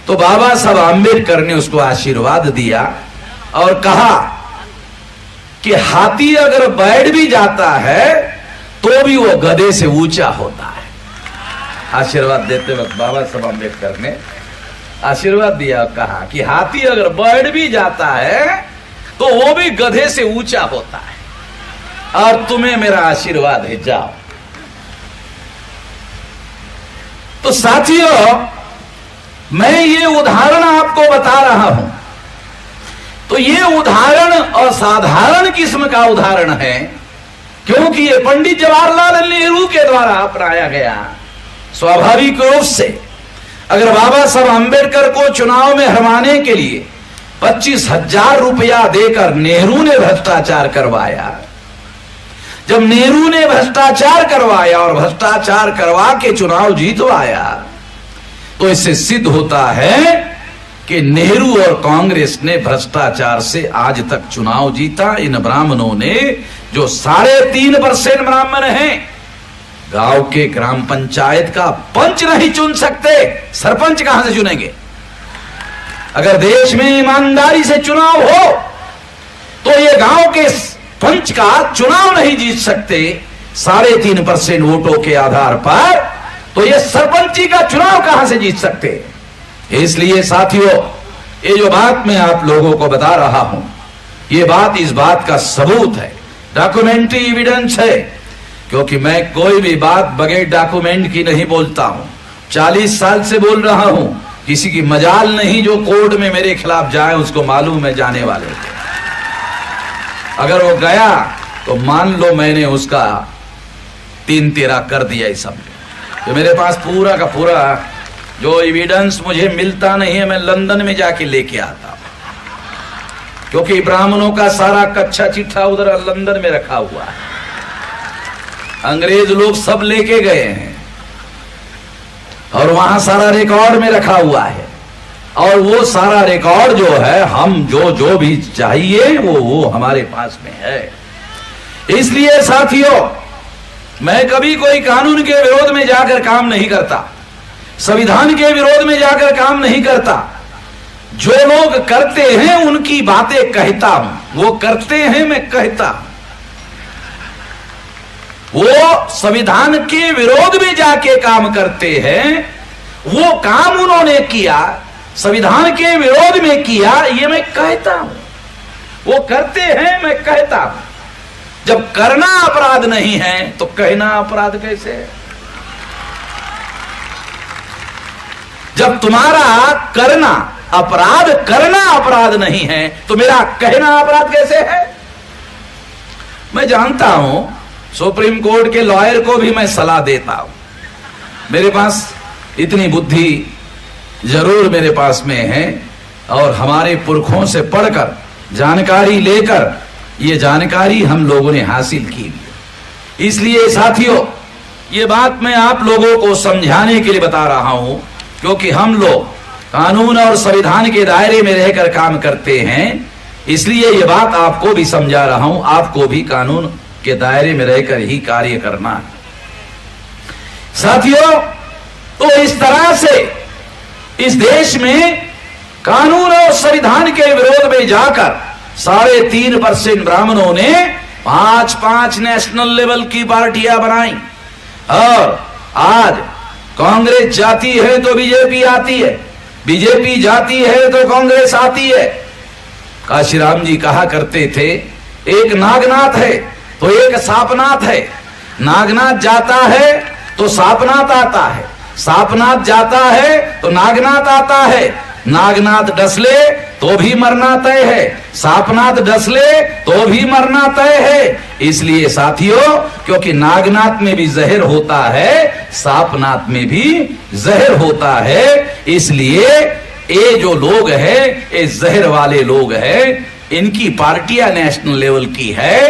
तो बाबा साहब आम्बेडकर ने उसको आशीर्वाद दिया और कहा कि हाथी अगर बैठ भी जाता है तो भी वो गधे से ऊंचा होता है। आशीर्वाद देते वक्त बाबा साहब आम्बेडकर ने आशीर्वाद दिया, कहा कि हाथी अगर बैठ भी जाता है तो वो भी गधे से ऊंचा होता है, और तुम्हें मेरा आशीर्वाद है, जाओ। तो साथियों, मैं ये उदाहरण आपको बता रहा हूं। तो ये उदाहरण असाधारण किस्म का उदाहरण है, क्योंकि ये पंडित जवाहरलाल नेहरू के द्वारा अपनाया गया। स्वाभाविक रूप से अगर बाबा साहब आम्बेडकर को चुनाव में हरवाने के लिए 25,000 रुपया देकर नेहरू ने भ्रष्टाचार करवाया, जब नेहरू ने भ्रष्टाचार करवाया और भ्रष्टाचार करवा के चुनाव जीतवाया, तो इससे सिद्ध होता है कि नेहरू और कांग्रेस ने भ्रष्टाचार से आज तक चुनाव जीता। इन ब्राह्मणों ने, जो 3.5% ब्राह्मण हैं, गांव के ग्राम पंचायत का पंच नहीं चुन सकते, सरपंच कहां से चुनेंगे? अगर देश में ईमानदारी से चुनाव हो तो ये गांव के पंच का चुनाव नहीं जीत सकते 3.5% वोटों के आधार पर, तो ये सरपंची का चुनाव कहां से जीत सकते? इसलिए साथियों, ये जो बात मैं आप लोगों को बता रहा हूं, ये बात इस बात का सबूत है, डॉक्यूमेंट्री एविडेंस है। क्योंकि मैं कोई भी बात बगैर डॉक्यूमेंट की नहीं बोलता हूं। 40 साल से बोल रहा हूं, किसी की मजाल नहीं जो कोर्ट में मेरे खिलाफ जाए, उसको मालूम है जाने वाले। अगर वो गया तो मान लो मैंने उसका 3-13 कर दिया इस सब। तो मेरे पास पूरा का पूरा जो एविडेंस मुझे मिलता नहीं है, मैं लंदन में जाके लेके आता, क्योंकि ब्राह्मणों का सारा कच्चा चिट्ठा उधर लंदन में रखा हुआ है। अंग्रेज लोग सब लेके गए हैं और वहां सारा रिकॉर्ड में रखा हुआ है, और वो सारा रिकॉर्ड जो है, हम जो भी चाहिए वो हमारे पास में है। इसलिए साथियों, मैं कभी कोई कानून के विरोध में जाकर काम नहीं करता, संविधान के विरोध में जाकर काम नहीं करता। जो लोग करते हैं उनकी बातें कहता हूं, वो करते हैं मैं कहता हूं। वो संविधान के विरोध में जाके काम करते हैं, वो काम उन्होंने किया, संविधान के विरोध में किया, ये मैं कहता हूं। वो करते हैं मैं कहता हूं। जब करना अपराध नहीं है तो कहना अपराध कैसे है? जब तुम्हारा करना अपराध नहीं है तो मेरा कहना अपराध कैसे है? मैं जानता हूं, सुप्रीम कोर्ट के लॉयर को भी मैं सलाह देता हूं। मेरे पास इतनी बुद्धि जरूर मेरे पास में है, और हमारे पुरखों से पढ़कर जानकारी लेकर ये जानकारी हम लोगों ने हासिल की। इसलिए साथियों, ये बात मैं आप लोगों को समझाने के लिए बता रहा हूं, क्योंकि हम लोग कानून और संविधान के दायरे में रहकर काम करते हैं। इसलिए ये बात आपको भी समझा रहा हूं, आपको भी कानून के दायरे में रहकर ही कार्य करना है। साथियों, तो इस तरह से इस देश में कानून और संविधान के विरोध में जाकर 3.5% ब्राह्मणों ने 5-5 नेशनल लेवल की पार्टियां बनाई, और आज कांग्रेस जाती है तो बीजेपी आती है, बीजेपी जाती है तो कांग्रेस आती है। काशीराम जी कहा करते थे, एक नागनाथ है तो एक सापनाथ है। नागनाथ जाता है तो सापनाथ आता है, सापनाथ जाता है तो नागनाथ आता है। नागनाथ डसले तो भी मरना तय है, सापनाथ डसले तो भी मरना तय है। इसलिए साथियों, क्योंकि नागनाथ में भी जहर होता है, सापनाथ में भी जहर होता है, इसलिए ये जो लोग हैं, ये जहर वाले लोग हैं, इनकी पार्टियां नेशनल लेवल की है।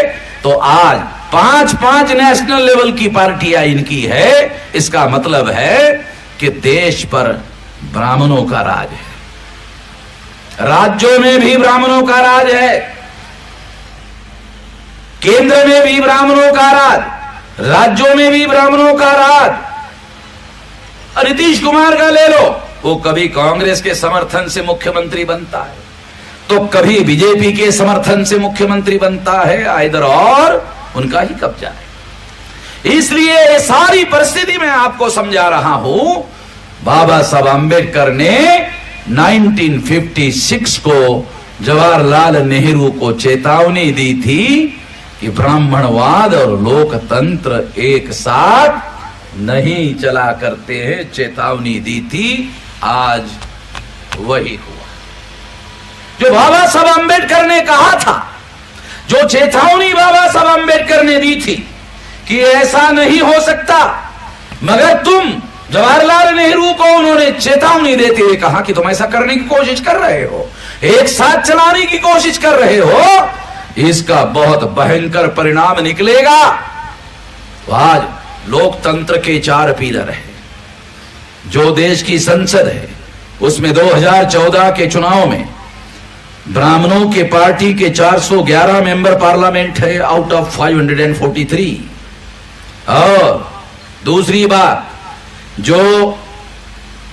तो आज 5-5 नेशनल लेवल की पार्टियां इनकी है। इसका मतलब है कि देश पर ब्राह्मणों का राज है, राज्यों में भी ब्राह्मणों का राज है, केंद्र में भी ब्राह्मणों का राज, राज्यों में भी ब्राह्मणों का राज। नीतीश कुमार का ले लो, वो कभी कांग्रेस के समर्थन से मुख्यमंत्री बनता है तो कभी बीजेपी के समर्थन से मुख्यमंत्री बनता है, आइदर और उनका ही कब्जा है। इसलिए ये सारी परिस्थिति मैं आपको समझा रहा हूं। बाबा साहब आंबेडकर ने 1956 को जवाहरलाल नेहरू को चेतावनी दी थी कि ब्राह्मणवाद और लोकतंत्र एक साथ नहीं चला करते हैं, चेतावनी दी थी। आज वही हुआ जो बाबा साहब आंबेडकर ने कहा था, जो चेतावनी बाबा साहब आंबेडकर ने दी थी कि ऐसा नहीं हो सकता। मगर तुम, जवाहरलाल नेहरू को उन्होंने चेतावनी देते हुए कहा कि तुम ऐसा करने की कोशिश कर रहे हो, एक साथ चलाने की कोशिश कर रहे हो, इसका बहुत भयंकर परिणाम निकलेगा। तो आज लोकतंत्र के 4 पिलर हैं। जो देश की संसद है उसमें 2014 के चुनाव में ब्राह्मणों के पार्टी के 411 मेंबर पार्लियामेंट है आउट ऑफ 543। और दूसरी बात, जो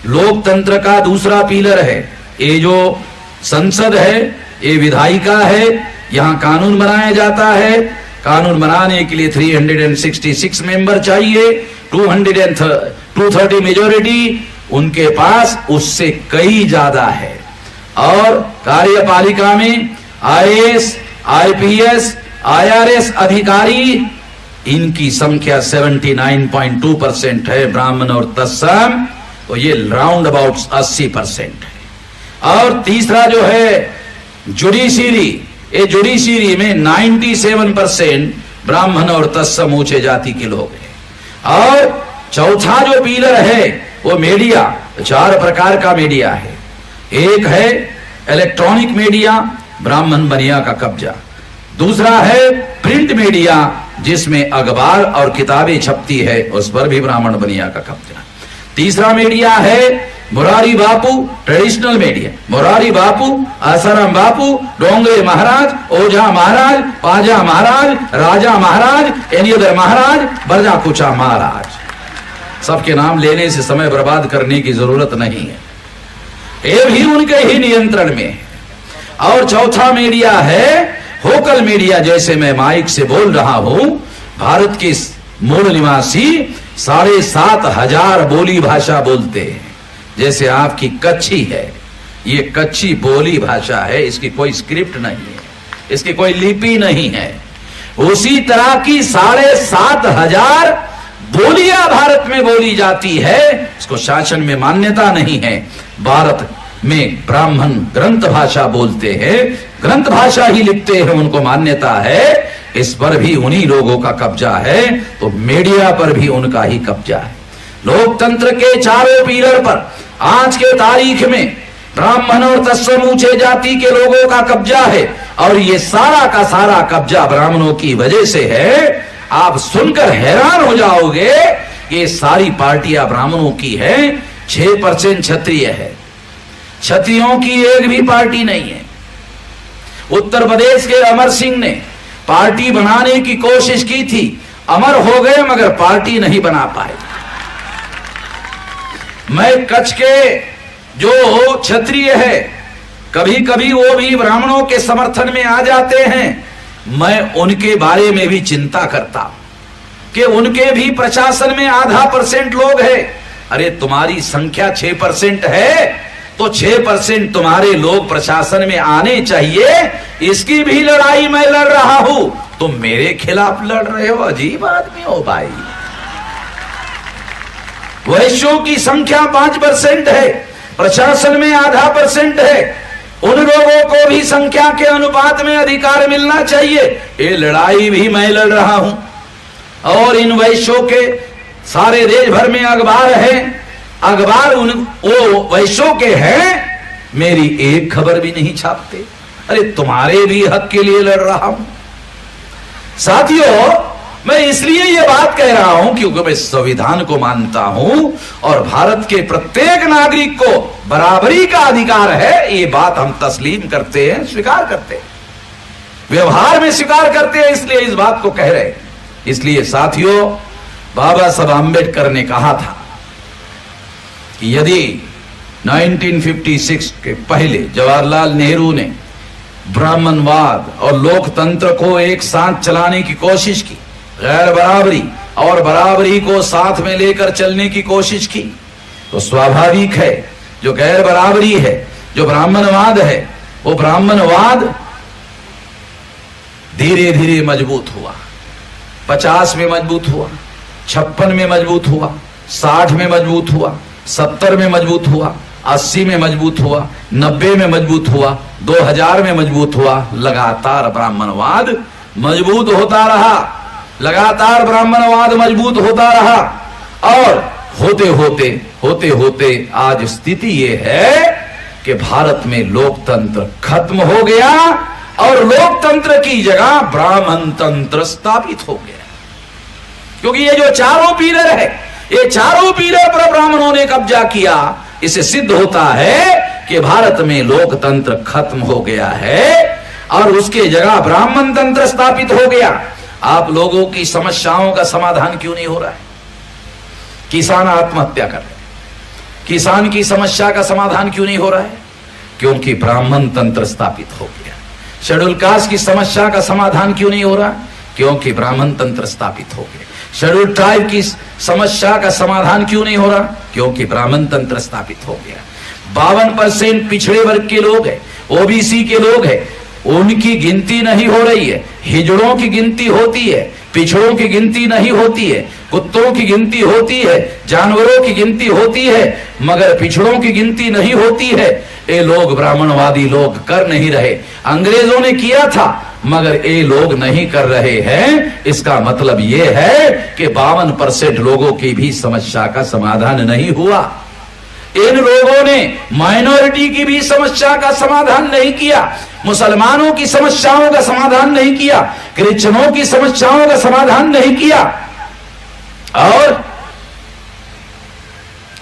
लोकतंत्र का दूसरा पिलर है, ये जो संसद है, ये विधायिका है, यहां कानून बनाया जाता है। कानून बनाने के लिए 366 मेंबर चाहिए, 230 मेजोरिटी उनके पास उससे कई ज्यादा है। और कार्यपालिका में IAS, IPS, IRS अधिकारी, इनकी संख्या 79.2% है, ब्राह्मण और तत्सम, तो ये राउंड अबाउट 80% है। और तीसरा जो है जुडिशरी, ये जुडिशरी में 97% ब्राह्मण और तत्सम ऊंचे जाति के लोग हैं। और चौथा जो पिलर है वो मीडिया, 4 प्रकार का मीडिया है। एक है इलेक्ट्रॉनिक मीडिया, ब्राह्मण बनिया का कब्जा। दूसरा है प्रिंट मीडिया, जिसमें अखबार और किताबें छपती है, उस पर भी ब्राह्मण बनिया का कब्जा। तीसरा मीडिया है मुरारी बापू, ट्रेडिशनल मीडिया, मुरारी बापू, आसाराम बापू, डोंगरे महाराज, ओझा महाराज, पाजा महाराज, राजा महाराज, एनियदर महाराज, बरजा कुचा महाराज। सबके नाम लेने से समय बर्बाद करने की जरूरत नहीं है, ये भी उनके ही नियंत्रण में है। और चौथा मीडिया है होकल मीडिया, जैसे मैं माइक से बोल रहा हूं, भारत के मूल निवासी 7,500 बोली भाषा बोलते हैं। जैसे आपकी कच्छी है, ये कच्छी बोली भाषा है, इसकी कोई स्क्रिप्ट नहीं है, इसकी कोई लिपि नहीं है। उसी तरह की 7,500 बोलियां भारत में बोली जाती है, इसको शासन में मान्यता नहीं है। भारत में ब्राह्मण ग्रंथ भाषा बोलते हैं, ग्रंथ भाषा ही लिखते हैं, उनको मान्यता है। इस पर भी उन्हीं लोगों का कब्जा है, तो मीडिया पर भी उनका ही कब्जा है। लोकतंत्र के 4 पिलर पर आज के तारीख में ब्राह्मण और तत्सम ऊंचे जाति के लोगों का कब्जा है, और ये सारा का सारा कब्जा ब्राह्मणों की वजह से है। आप सुनकर हैरान हो जाओगे, ये सारी पार्टियां ब्राह्मणों की है, 6% क्षत्रिय है, क्षत्रियों की एक भी पार्टी नहीं है। उत्तर प्रदेश के अमर सिंह ने पार्टी बनाने की कोशिश की थी, अमर हो गए मगर पार्टी नहीं बना पाए। मैं कच्छ के जो क्षत्रिय है, कभी कभी वो भी ब्राह्मणों के समर्थन में आ जाते हैं। मैं उनके बारे में भी चिंता करता कि उनके भी प्रशासन में 0.5% लोग हैं। अरे तुम्हारी संख्या 6% है तो 6% तुम्हारे लोग प्रशासन में आने चाहिए, इसकी भी लड़ाई मैं लड़ रहा हूं, तुम मेरे खिलाफ लड़ रहे हो। अजीब आदमी हो भाई। वैश्यों की संख्या 5% है, प्रशासन में आधा % है, उन लोगों को भी संख्या के अनुपात में अधिकार मिलना चाहिए, ये लड़ाई भी मैं लड़ रहा हूं। और इन वैश्यों के सारे देश भर में अखबार है, अखबार वो वैश्यों के हैं, मेरी एक खबर भी नहीं छापते। अरे तुम्हारे भी हक के लिए लड़ रहा हूं। साथियों, मैं इसलिए ये बात कह रहा हूं क्योंकि मैं संविधान को मानता हूं और भारत के प्रत्येक नागरिक को बराबरी का अधिकार है, ये बात हम तस्लीम करते हैं, स्वीकार करते हैं, व्यवहार में स्वीकार करते हैं, इसलिए इस बात को कह रहे हैं। इसलिए साथियों, बाबा साहब आंबेडकर ने कहा था कि यदि 1956 के पहले जवाहरलाल नेहरू ने ब्राह्मणवाद और लोकतंत्र को एक साथ चलाने की कोशिश की, गैर बराबरी और बराबरी को साथ में लेकर चलने की कोशिश की, तो स्वाभाविक है जो गैर बराबरी है, जो ब्राह्मणवाद है, वो ब्राह्मणवाद धीरे धीरे मजबूत हुआ। 50 में मजबूत हुआ, 56 में मजबूत हुआ, 60 में मजबूत हुआ, 70 में मजबूत हुआ, 80 में मजबूत हुआ, 90 में मजबूत हुआ, 2000 में मजबूत हुआ। लगातार ब्राह्मणवाद मजबूत होता रहा, लगातार ब्राह्मणवाद मजबूत होता रहा, और होते होते आज स्थिति ये है कि भारत में लोकतंत्र खत्म हो गया और लोकतंत्र की जगह ब्राह्मण तंत्र स्थापित हो गया। क्योंकि ये जो चारों पीलर है, ये चारों पीलर पर ब्राह्मणों ने कब्जा किया, इससे सिद्ध होता है कि भारत में लोकतंत्र खत्म हो गया है और उसके जगह ब्राह्मण तंत्र स्थापित हो गया। आप लोगों की समस्याओं का समाधान क्यों नहीं हो रहा है? किसान आत्महत्या कर रहे हैं, किसान की समस्या का समाधान क्यों नहीं हो रहा है? क्योंकि ब्राह्मण तंत्र स्थापित हो गया। शेड्यूल कास्ट की समस्या का समाधान क्यों नहीं हो रहा? क्योंकि ब्राह्मण तंत्र स्थापित हो गया। शेड्यूल ट्राइब की समस्या का समाधान क्यों नहीं हो रहा? क्योंकि ब्राह्मण तंत्र स्थापित हो गया। 52% पिछड़े वर्ग के लोग हैं, ओबीसी के लोग हैं, उनकी गिनती नहीं हो रही है। हिजड़ों की गिनती होती है, पिछड़ों की गिनती नहीं होती है, कुत्तों की गिनती होती है, जानवरों की गिनती होती है, मगर पिछड़ों की गिनती नहीं होती है। ये लोग ब्राह्मणवादी लोग कर नहीं रहे, अंग्रेजों ने किया था मगर ये लोग नहीं कर रहे हैं। इसका मतलब ये है कि 52% लोगों की भी समस्या का समाधान नहीं हुआ। इन लोगों ने माइनॉरिटी की भी समस्या का समाधान नहीं किया, मुसलमानों की समस्याओं का समाधान नहीं किया, क्रिश्चियनों की समस्याओं का समाधान नहीं किया। और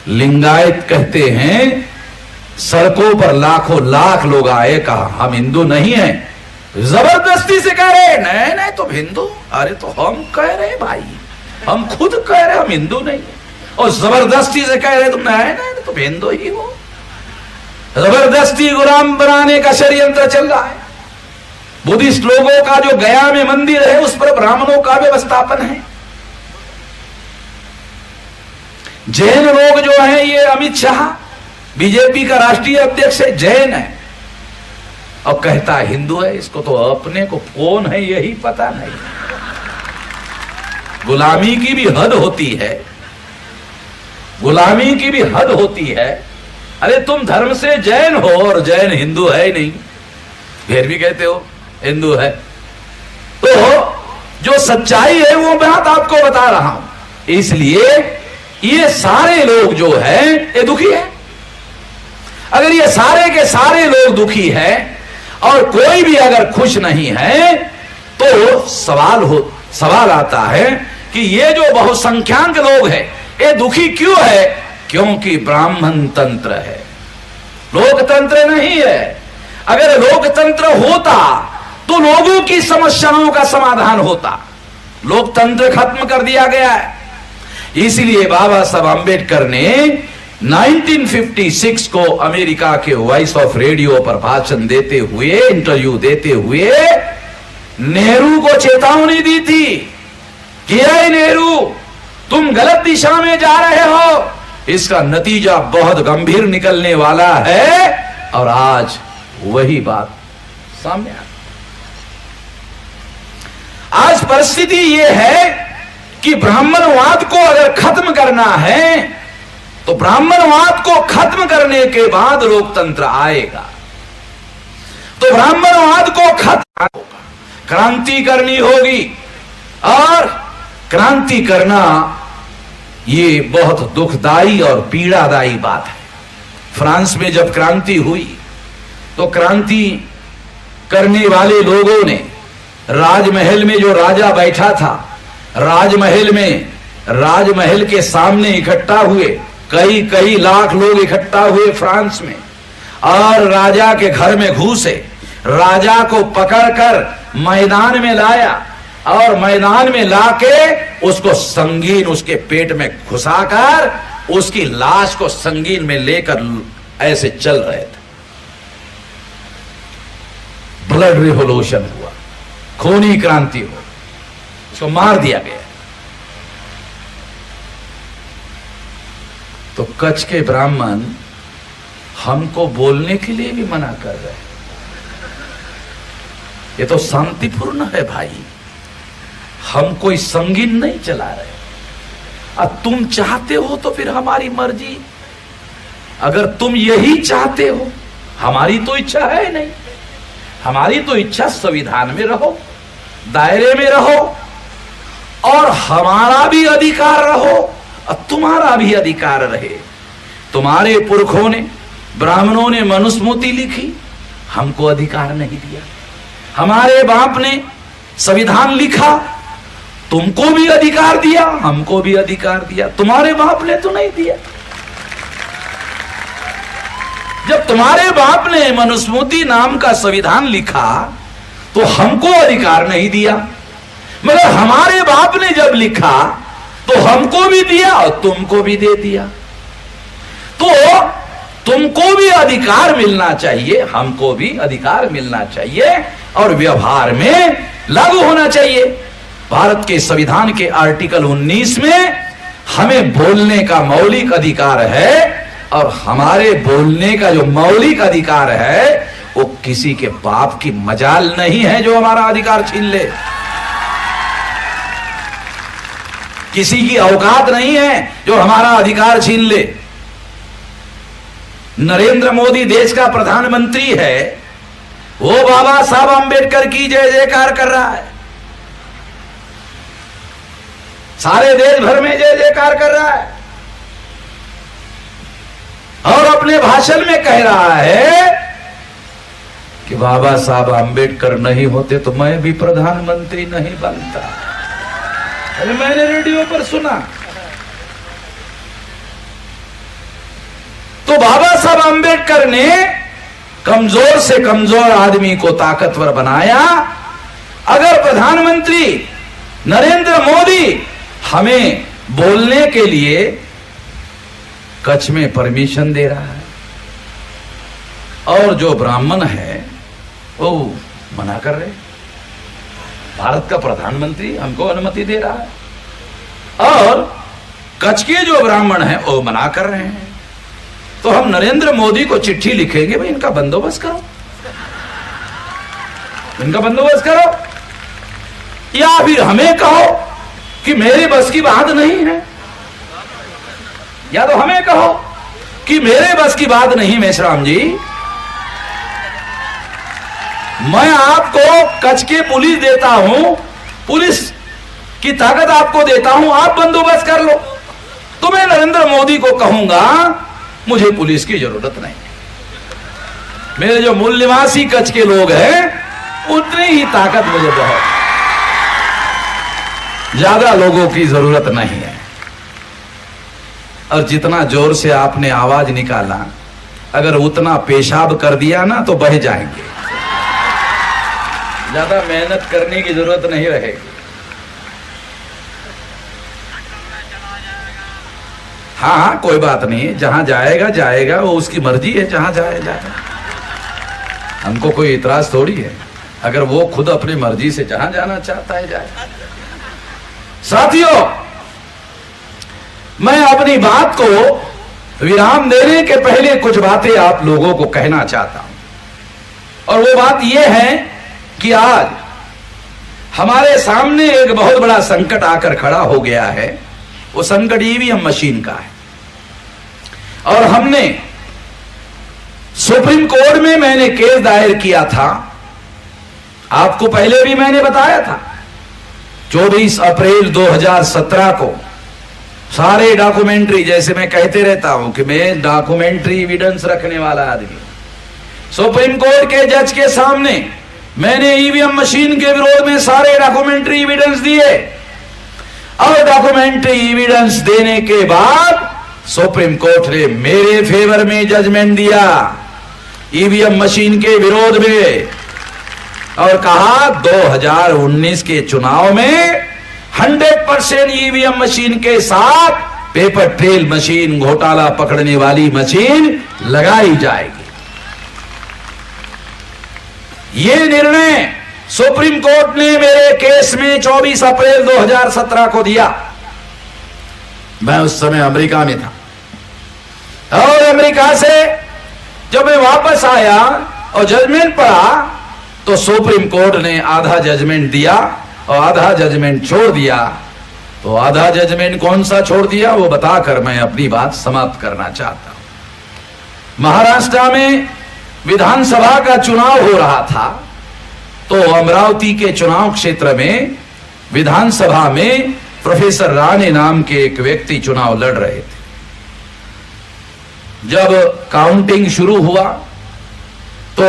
लिंगायत कहते हैं, सड़कों पर लाखों लाख लोग आए, कहा हम हिंदू नहीं हैं, जबरदस्ती से कह रहे नहीं नहीं तुम हिंदू। अरे तो हम कह रहे भाई, हम खुद कह रहे हम हिंदू नहीं है, और जबरदस्ती से कह रहे तुम नहीं तुम हिंदू ही हो। जबरदस्ती गुलाम बनाने का षड्यंत्र चल रहा है। बुद्धिस्ट लोगों का जो गया में मंदिर है उस पर ब्राह्मणों का व्यवस्थापन है। जैन लोग जो है, ये अमित शाह बीजेपी का राष्ट्रीय अध्यक्ष है, जैन है और कहता है हिंदू है। इसको तो अपने को कौन है यही पता नहीं। गुलामी की भी हद होती है, गुलामी की भी हद होती है। अरे तुम धर्म से जैन हो और जैन हिंदू है ही नहीं, फिर भी कहते हो हिंदू है। तो जो सच्चाई है वो बात आपको बता रहा हूं। इसलिए ये सारे लोग जो है ये दुखी है। अगर ये सारे के सारे लोग दुखी है और कोई भी अगर खुश नहीं है, तो सवाल आता है कि ये जो बहुसंख्याक लोग हैं ये दुखी क्यों है? क्योंकि ब्राह्मण तंत्र है, लोकतंत्र नहीं है। अगर लोकतंत्र होता तो लोगों की समस्याओं का समाधान होता। लोकतंत्र खत्म कर दिया गया है। इसलिए बाबा साहब आंबेडकर ने 1956 को अमेरिका के वॉइस ऑफ रेडियो पर भाषण देते हुए, इंटरव्यू देते हुए नेहरू को चेतावनी दी थी कि नेहरू तुम गलत दिशा में जा रहे हो, इसका नतीजा बहुत गंभीर निकलने वाला है। और आज वही बात सामने आ, आज परिस्थिति यह है कि ब्राह्मणवाद को अगर खत्म करना है तो ब्राह्मणवाद को खत्म करने के बाद लोकतंत्र आएगा। तो ब्राह्मणवाद को खत्म होगा, क्रांति करनी होगी। और क्रांति करना ये बहुत दुखदाई और पीड़ादायी बात है। फ्रांस में जब क्रांति हुई तो क्रांति करने वाले लोगों ने राजमहल में जो राजा बैठा था, राजमहल के सामने इकट्ठा हुए कई लाख लोग इकट्ठा हुए फ्रांस में, और राजा के घर में घुसे, राजा को पकड़कर मैदान में लाया और मैदान में लाके उसको संगीन उसके पेट में घुसाकर उसकी लाश को संगीन में लेकर ऐसे चल रहे थे। ब्लड रिवॉल्यूशन हुआ, खूनी क्रांति हो, उसको मार दिया गया। तो कच्छ के ब्राह्मण हमको बोलने के लिए भी मना कर रहे हैं। ये तो शांतिपूर्ण है भाई, हम कोई संगीन नहीं चला रहे। अब तुम चाहते हो तो फिर हमारी मर्जी। अगर तुम यही चाहते हो, हमारी तो इच्छा है नहीं। हमारी तो इच्छा संविधान में रहो, दायरे में रहो, और हमारा भी अधिकार रहो और तुम्हारा भी अधिकार रहे। तुम्हारे पुरखों ने, ब्राह्मणों ने मनुस्मृति लिखी, हमको अधिकार नहीं दिया। हमारे बाप ने संविधान लिखा, तुमको भी अधिकार दिया, हमको भी अधिकार दिया। तुम्हारे बाप ने तो नहीं दिया। जब तुम्हारे बाप ने मनुस्मृति नाम का संविधान लिखा तो हमको अधिकार नहीं दिया, मगर हमारे बाप ने जब लिखा तो हमको भी दिया और तुमको भी दे दिया। तो तुमको भी अधिकार मिलना चाहिए, हमको भी अधिकार मिलना चाहिए और व्यवहार में लागू होना चाहिए। भारत के संविधान के आर्टिकल 19 में हमें बोलने का मौलिक अधिकार है, और हमारे बोलने का जो मौलिक अधिकार है वो किसी के बाप की मजाल नहीं है जो हमारा अधिकार छीन ले। किसी की औकात नहीं है जो हमारा अधिकार छीन ले। नरेंद्र मोदी देश का प्रधानमंत्री है, वो बाबा साहब अंबेडकर की जय जयकार कर रहा है, सारे देश भर में जय जयकार कर रहा है, और अपने भाषण में कह रहा है कि बाबा साहब अंबेडकर नहीं होते तो मैं भी प्रधानमंत्री नहीं बनता। अरे मैंने रेडियो पर सुना। तो बाबा साहब अंबेडकर ने कमजोर से कमजोर आदमी को ताकतवर बनाया। अगर प्रधानमंत्री नरेंद्र मोदी हमें बोलने के लिए कच्छ में परमिशन दे रहा है और जो ब्राह्मण है वो मना कर रहे, भारत का प्रधानमंत्री हमको अनुमति दे रहा है और कच्छ के जो ब्राह्मण हैं वो मना कर रहे हैं, तो हम नरेंद्र मोदी को चिट्ठी लिखेंगे, भाई इनका बंदोबस्त करो, इनका बंदोबस्त करो, या फिर हमें कहो कि मेरे बस की बात नहीं है, या तो हमें कहो कि मेरे बस की बात नहीं मेश्राम जी, मैं आपको कच्छ के पुलिस देता हूं, पुलिस की ताकत आपको देता हूं, आप बंदोबस्त कर लो। तो मैं नरेंद्र मोदी को कहूंगा मुझे पुलिस की जरूरत नहीं, मेरे जो मूल निवासी कच्छ के लोग हैं उतनी ही ताकत मुझे बहुत, ज्यादा लोगों की जरूरत नहीं है। और जितना जोर से आपने आवाज निकाला, अगर उतना पेशाब कर दिया ना तो बह जाएंगे, ज्यादा मेहनत करने की जरूरत नहीं रहेगी। हाँ कोई बात नहीं, जहां जाएगा जाएगा, वो उसकी मर्जी है, जहां जाएगा, हमको कोई इतराज थोड़ी है। अगर वो खुद अपनी मर्जी से जहां जाना चाहता है जाए। साथियों, मैं अपनी बात को विराम देने के पहले कुछ बातें आप लोगों को कहना चाहता हूं, और वो बात यह है कि आज हमारे सामने एक बहुत बड़ा संकट आकर खड़ा हो गया है। वो संकट ईवीएम मशीन का है, और हमने सुप्रीम कोर्ट में मैंने केस दायर किया था। आपको पहले भी मैंने बताया था 24 अप्रैल 2017 को सारे डॉक्यूमेंट्री, जैसे मैं कहते रहता हूं कि मैं डॉक्यूमेंट्री एविडेंस रखने वाला आदमी, सुप्रीम कोर्ट के जज के सामने मैंने ईवीएम मशीन के विरोध में सारे डॉक्यूमेंट्री एविडेंस दिए, और डॉक्यूमेंट्री एविडेंस देने के बाद सुप्रीम कोर्ट ने मेरे फेवर में जजमेंट दिया ईवीएम मशीन के विरोध में, और कहा 2019 के चुनाव में 100% ईवीएम मशीन के साथ पेपर ट्रेल मशीन, घोटाला पकड़ने वाली मशीन लगाई जाएगी। यह निर्णय सुप्रीम कोर्ट ने मेरे केस में 24 अप्रैल 2017 को दिया। मैं उस समय अमेरिका में था, और अमेरिका से जब मैं वापस आया और जजमेंट पढ़ा तो सुप्रीम कोर्ट ने आधा जजमेंट दिया और आधा जजमेंट छोड़ दिया। तो आधा जजमेंट कौन सा छोड़ दिया वो बताकर मैं अपनी बात समाप्त करना चाहता हूं। महाराष्ट्र में विधानसभा का चुनाव हो रहा था, तो अमरावती के चुनाव क्षेत्र में विधानसभा में प्रोफेसर राणे नाम के एक व्यक्ति चुनाव लड़ रहे थे। जब काउंटिंग शुरू हुआ तो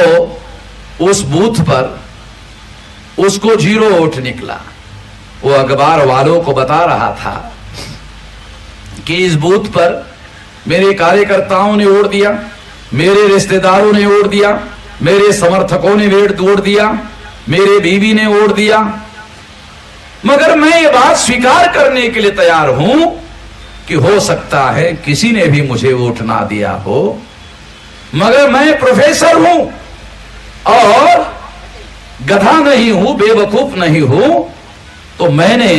उस बूथ पर उसको 0 वोट निकला। वो अखबार वालों को बता रहा था कि इस बूथ पर मेरे कार्यकर्ताओं ने वोट दिया, मेरे रिश्तेदारों ने वोट दिया, मेरे समर्थकों ने वोट दिया, मेरे बीवी ने वोट दिया, मगर मैं ये बात स्वीकार करने के लिए तैयार हूं कि हो सकता है किसी ने भी मुझे वोट ना दिया हो, मगर मैं प्रोफेसर हूं और गधा नहीं हूं, बेवकूफ नहीं हूं, तो मैंने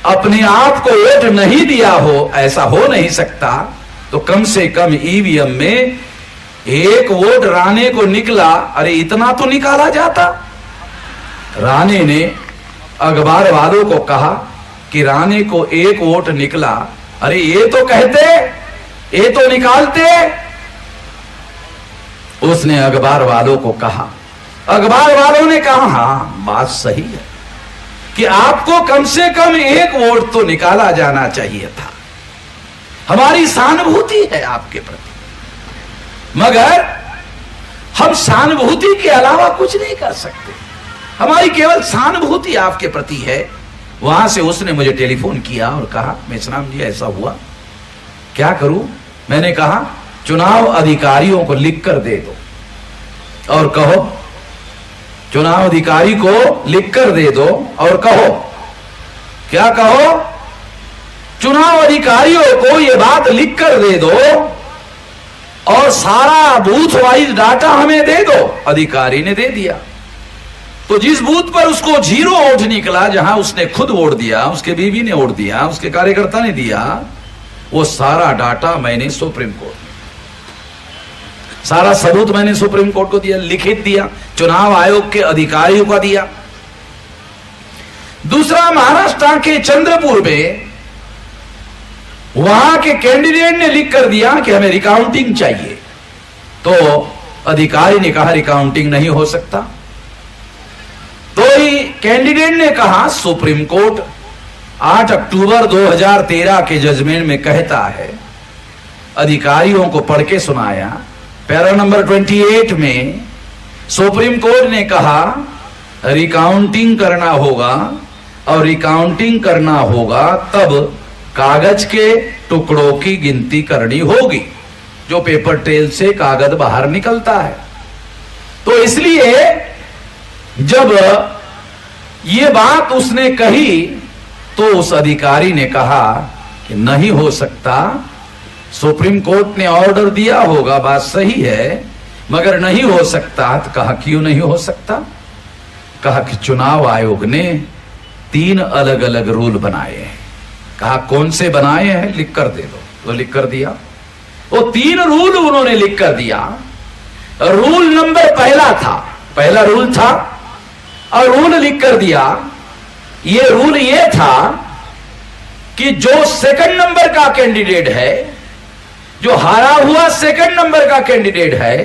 अपने आप को वोट नहीं दिया हो, ऐसा हो नहीं सकता। तो कम से कम ईवीएम में 1 वोट राणे को निकला, अरे इतना तो निकाला जाता। राणे ने अखबार वालों को कहा कि राणे को 1 वोट निकला, अरे ये तो कहते, ये तो निकालते। उसने अखबार वालों को कहा, अखबार वालों ने कहा हां बात सही है कि आपको कम से कम 1 वोट तो निकाला जाना चाहिए था, हमारी सहानुभूति है आपके प्रति, मगर हम सहानुभूति के अलावा कुछ नहीं कर सकते, हमारी केवल सहानुभूति आपके प्रति है। वहां से उसने मुझे टेलीफोन किया और कहा मेश्राम जी ऐसा हुआ, क्या करूं? मैंने कहा चुनाव अधिकारियों को लिख कर दे दो और कहो, चुनाव अधिकारी को लिख कर दे दो और कहो, क्या कहो? चुनाव अधिकारियों को यह बात लिख कर दे दो और सारा बूथ वाइज डाटा हमें दे दो। अधिकारी ने दे दिया। तो जिस बूथ पर उसको 0 वोट निकला, जहां उसने खुद वोट दिया, उसके बीवी ने वोट दिया, उसके कार्यकर्ता ने दिया, वो सारा डाटा मैंने सुप्रीम कोर्ट, सारा सबूत मैंने सुप्रीम कोर्ट को दिया, लिखित दिया, चुनाव आयोग के अधिकारियों को दिया। दूसरा, महाराष्ट्र के चंद्रपुर में वहां के कैंडिडेट ने लिख कर दिया कि हमें रिकाउंटिंग चाहिए, तो अधिकारी ने कहा रिकाउंटिंग नहीं हो सकता। तो ही कैंडिडेट ने कहा सुप्रीम कोर्ट 8 अक्टूबर 2013 के जजमेंट में कहता है, अधिकारियों को पढ़ के सुनाया, पैरा नंबर 28 में सुप्रीम कोर्ट ने कहा रिकाउंटिंग करना होगा, और रिकाउंटिंग करना होगा तब कागज के टुकड़ों की गिनती करनी होगी, जो पेपर ट्रेल से कागज बाहर निकलता है। तो इसलिए जब ये बात उसने कही तो उस अधिकारी ने कहा कि नहीं हो सकता, सुप्रीम कोर्ट ने ऑर्डर दिया होगा, बात सही है, मगर नहीं हो सकता। तो कहा क्यों नहीं हो सकता? कहा कि चुनाव आयोग ने 3 अलग अलग रूल बनाए हैं। कहा कौन से बनाए हैं? लिख कर दे दो। तो लिख कर दिया। वो 3 रूल उन्होंने लिख कर दिया। रूल नंबर पहला रूल था, और रूल लिख कर दिया। ये रूल ये था कि जो सेकंड नंबर का कैंडिडेट है, जो हारा हुआ सेकंड नंबर का कैंडिडेट है,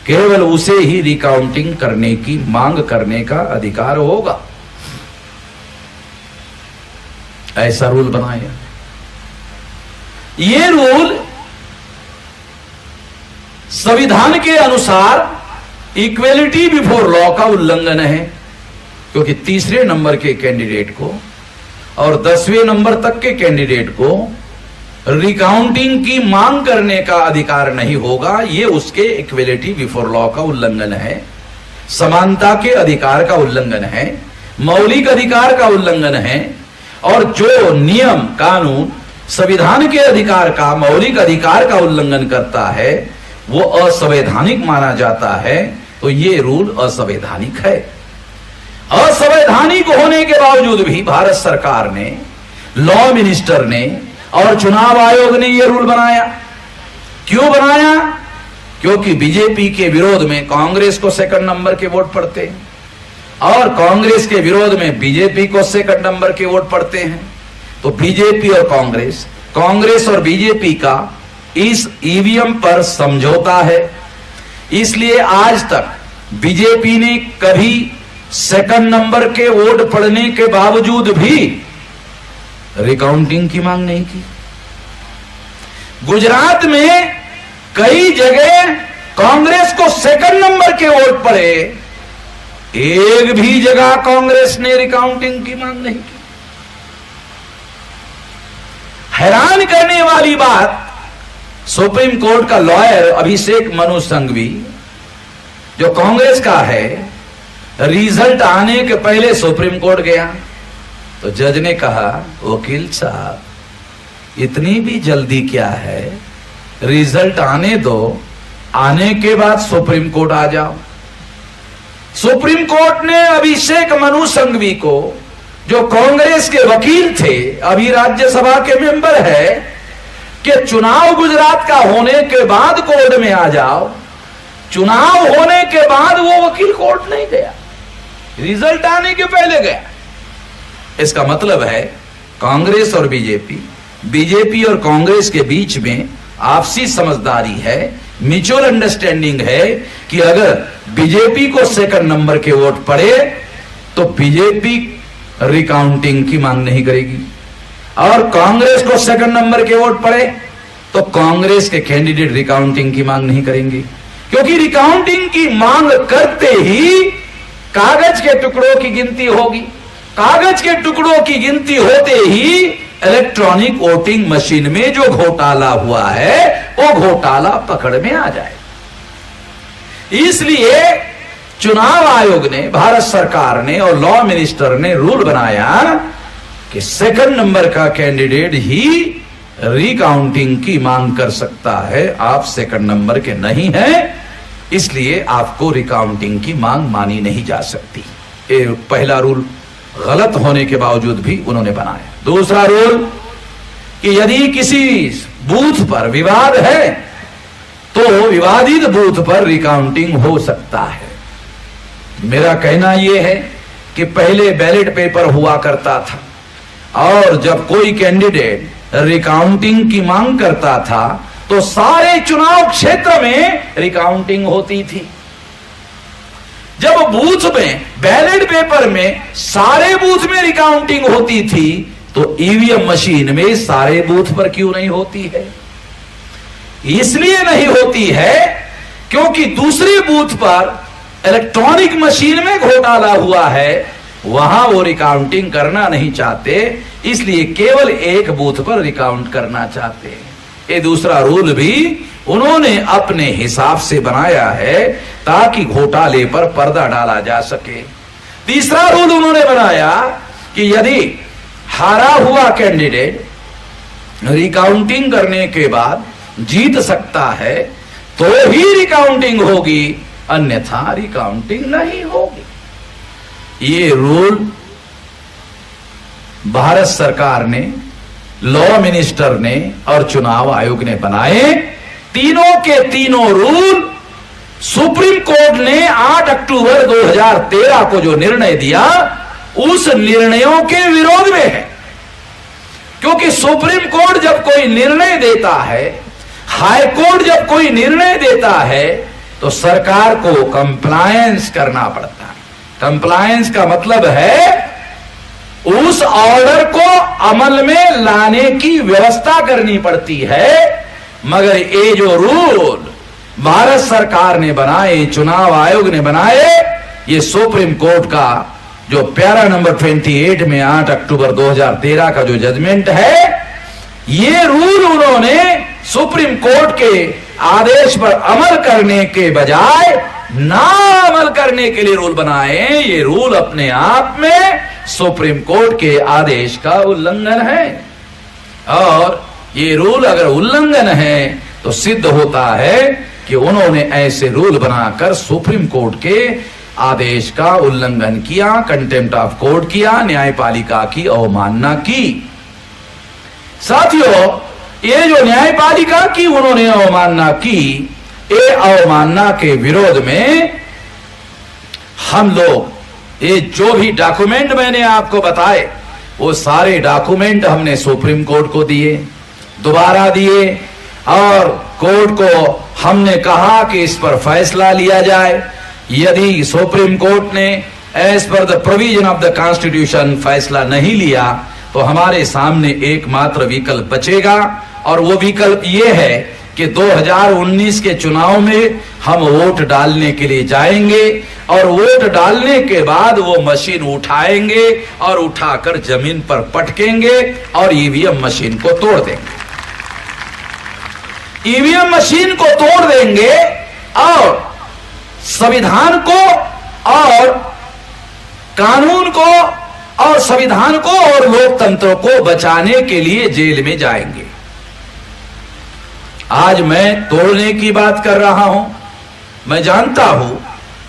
केवल उसे ही रिकाउंटिंग करने की मांग करने का अधिकार होगा। ऐसा रूल बनाया। ये रूल संविधान के अनुसार इक्वेलिटी बिफोर लॉ का उल्लंघन है, क्योंकि तीसरे नंबर के कैंडिडेट को और 10वें नंबर तक के कैंडिडेट को रिकाउंटिंग की मांग करने का अधिकार नहीं होगा। यह उसके इक्वेलिटी बिफोर लॉ का उल्लंघन है, समानता के अधिकार का उल्लंघन है, मौलिक अधिकार का उल्लंघन है। और जो नियम कानून संविधान के अधिकार का, मौलिक अधिकार का उल्लंघन करता है, वो असंवैधानिक माना जाता है। तो ये रूल असंवैधानिक है। असंवैधानिक होने के बावजूद भी भारत सरकार ने, लॉ मिनिस्टर ने और चुनाव आयोग ने यह रूल बनाया। क्यों बनाया? क्योंकि बीजेपी के विरोध में कांग्रेस को सेकंड नंबर के वोट पड़ते हैं, और कांग्रेस के विरोध में बीजेपी को सेकंड नंबर के वोट पड़ते हैं। तो बीजेपी और कांग्रेस और बीजेपी का इस ईवीएम पर समझौता है। इसलिए आज तक बीजेपी ने कभी सेकंड नंबर के वोट पड़ने के बावजूद भी रिकाउंटिंग की मांग नहीं की। गुजरात में कई जगह कांग्रेस को सेकंड नंबर के वोट पड़े, एक भी जगह कांग्रेस ने रिकाउंटिंग की मांग नहीं की। हैरान करने वाली बात, सुप्रीम कोर्ट का लॉयर अभिषेक मनु सिंघवी, जो कांग्रेस का है, रिजल्ट आने के पहले सुप्रीम कोर्ट गया तो जज ने कहा, वकील साहब इतनी भी जल्दी क्या है, रिजल्ट आने दो, आने के बाद सुप्रीम कोर्ट आ जाओ। सुप्रीम कोर्ट ने अभिषेक मनु सिंघवी को, जो कांग्रेस के वकील थे, अभी राज्यसभा के मेंबर है, कि चुनाव गुजरात का होने के बाद कोर्ट में आ जाओ। चुनाव होने के बाद वो वकील कोर्ट नहीं गया, रिजल्ट आने के पहले गया। इसका मतलब है कांग्रेस और बीजेपी और कांग्रेस के बीच में आपसी समझदारी है, म्यूचुअल अंडरस्टैंडिंग है कि अगर बीजेपी को सेकंड नंबर के वोट पड़े तो बीजेपी रिकाउंटिंग की मांग नहीं करेगी, और कांग्रेस को सेकंड नंबर के वोट पड़े तो कांग्रेस के कैंडिडेट रिकाउंटिंग की मांग नहीं करेंगे। क्योंकि रिकाउंटिंग की मांग करते ही कागज के टुकड़ों की गिनती होगी, कागज के टुकड़ों की गिनती होते ही इलेक्ट्रॉनिक वोटिंग मशीन में जो घोटाला हुआ है वो घोटाला पकड़ में आ जाए। इसलिए चुनाव आयोग ने, भारत सरकार ने और लॉ मिनिस्टर ने रूल बनाया कि सेकंड नंबर का कैंडिडेट ही रिकाउंटिंग की मांग कर सकता है। आप सेकंड नंबर के नहीं हैं, इसलिए आपको रिकाउंटिंग की मांग मानी नहीं जा सकती। ये पहला रूल गलत होने के बावजूद भी उन्होंने बनाया। दूसरा रूल कि यदि किसी बूथ पर विवाद है तो विवादित बूथ पर रिकाउंटिंग हो सकता है। मेरा कहना यह है कि पहले बैलेट पेपर हुआ करता था, और जब कोई कैंडिडेट रिकाउंटिंग की मांग करता था तो सारे चुनाव क्षेत्र में रिकाउंटिंग होती थी। जब बूथ में, बैलेट पेपर में सारे बूथ में रिकाउंटिंग होती थी तो ईवीएम मशीन में सारे बूथ पर क्यों नहीं होती है? इसलिए नहीं होती है क्योंकि दूसरे बूथ पर इलेक्ट्रॉनिक मशीन में घोटाला हुआ है, वहां वो रिकाउंटिंग करना नहीं चाहते, इसलिए केवल एक बूथ पर रिकाउंट करना चाहते हैं। ये दूसरा रूल भी उन्होंने अपने हिसाब से बनाया है ताकि घोटाले पर पर्दा डाला जा सके। तीसरा रूल उन्होंने बनाया कि यदि हारा हुआ कैंडिडेट रिकाउंटिंग करने के बाद जीत सकता है तो ही रिकाउंटिंग होगी, अन्यथा रिकाउंटिंग नहीं होगी। ये रूल भारत सरकार ने, लॉ मिनिस्टर ने और चुनाव आयोग ने बनाए तीनों के तीनों रूल सुप्रीम कोर्ट ने 8 अक्टूबर 2013 को जो निर्णय दिया उस निर्णयों के विरोध में है। क्योंकि सुप्रीम कोर्ट जब कोई निर्णय देता है, हाई कोर्ट जब कोई निर्णय देता है, तो सरकार को कंप्लायंस करना पड़ता है। कंप्लायंस का मतलब है उस ऑर्डर को अमल में लाने की व्यवस्था करनी पड़ती है। मगर ये जो रूल भारत सरकार ने बनाए, चुनाव आयोग ने बनाए, ये सुप्रीम कोर्ट का जो पैरा नंबर 28 में 8 अक्टूबर 2013 का जो जजमेंट है, ये रूल उन्होंने सुप्रीम कोर्ट के आदेश पर अमल करने के बजाय ना अमल करने के लिए रूल बनाए। ये रूल अपने आप में सुप्रीम कोर्ट के आदेश का उल्लंघन है, और ये रूल अगर उल्लंघन है तो सिद्ध होता है कि उन्होंने ऐसे रूल बनाकर सुप्रीम कोर्ट के आदेश का उल्लंघन किया, कंटेम्प्ट ऑफ कोर्ट किया, न्यायपालिका की अवमानना की। साथियों, ये जो न्यायपालिका की उन्होंने अवमानना की, ये अवमानना के विरोध में हम लोग ये जो भी डॉक्यूमेंट मैंने आपको बताए, वो सारे डॉक्यूमेंट हमने सुप्रीम कोर्ट को दिए, दोबारा दिए, और कोर्ट को हमने कहा कि इस पर फैसला लिया जाए। यदि सुप्रीम कोर्ट ने as per the provision of the constitution फैसला नहीं लिया, तो हमारे सामने एकमात्र विकल्प बचेगा, और वो विकल्प ये है कि 2019 के चुनाव में हम वोट डालने के लिए जाएंगे, और वोट डालने के बाद वो मशीन उठाएंगे और उठाकर जमीन पर पटकेंगे और ईवीएम मशीन को तोड़ देंगे। ईवीएम मशीन को तोड़ देंगे और संविधान को और कानून को और संविधान को और लोकतंत्र को बचाने के लिए जेल में जाएंगे। आज मैं तोड़ने की बात कर रहा हूं, मैं जानता हूं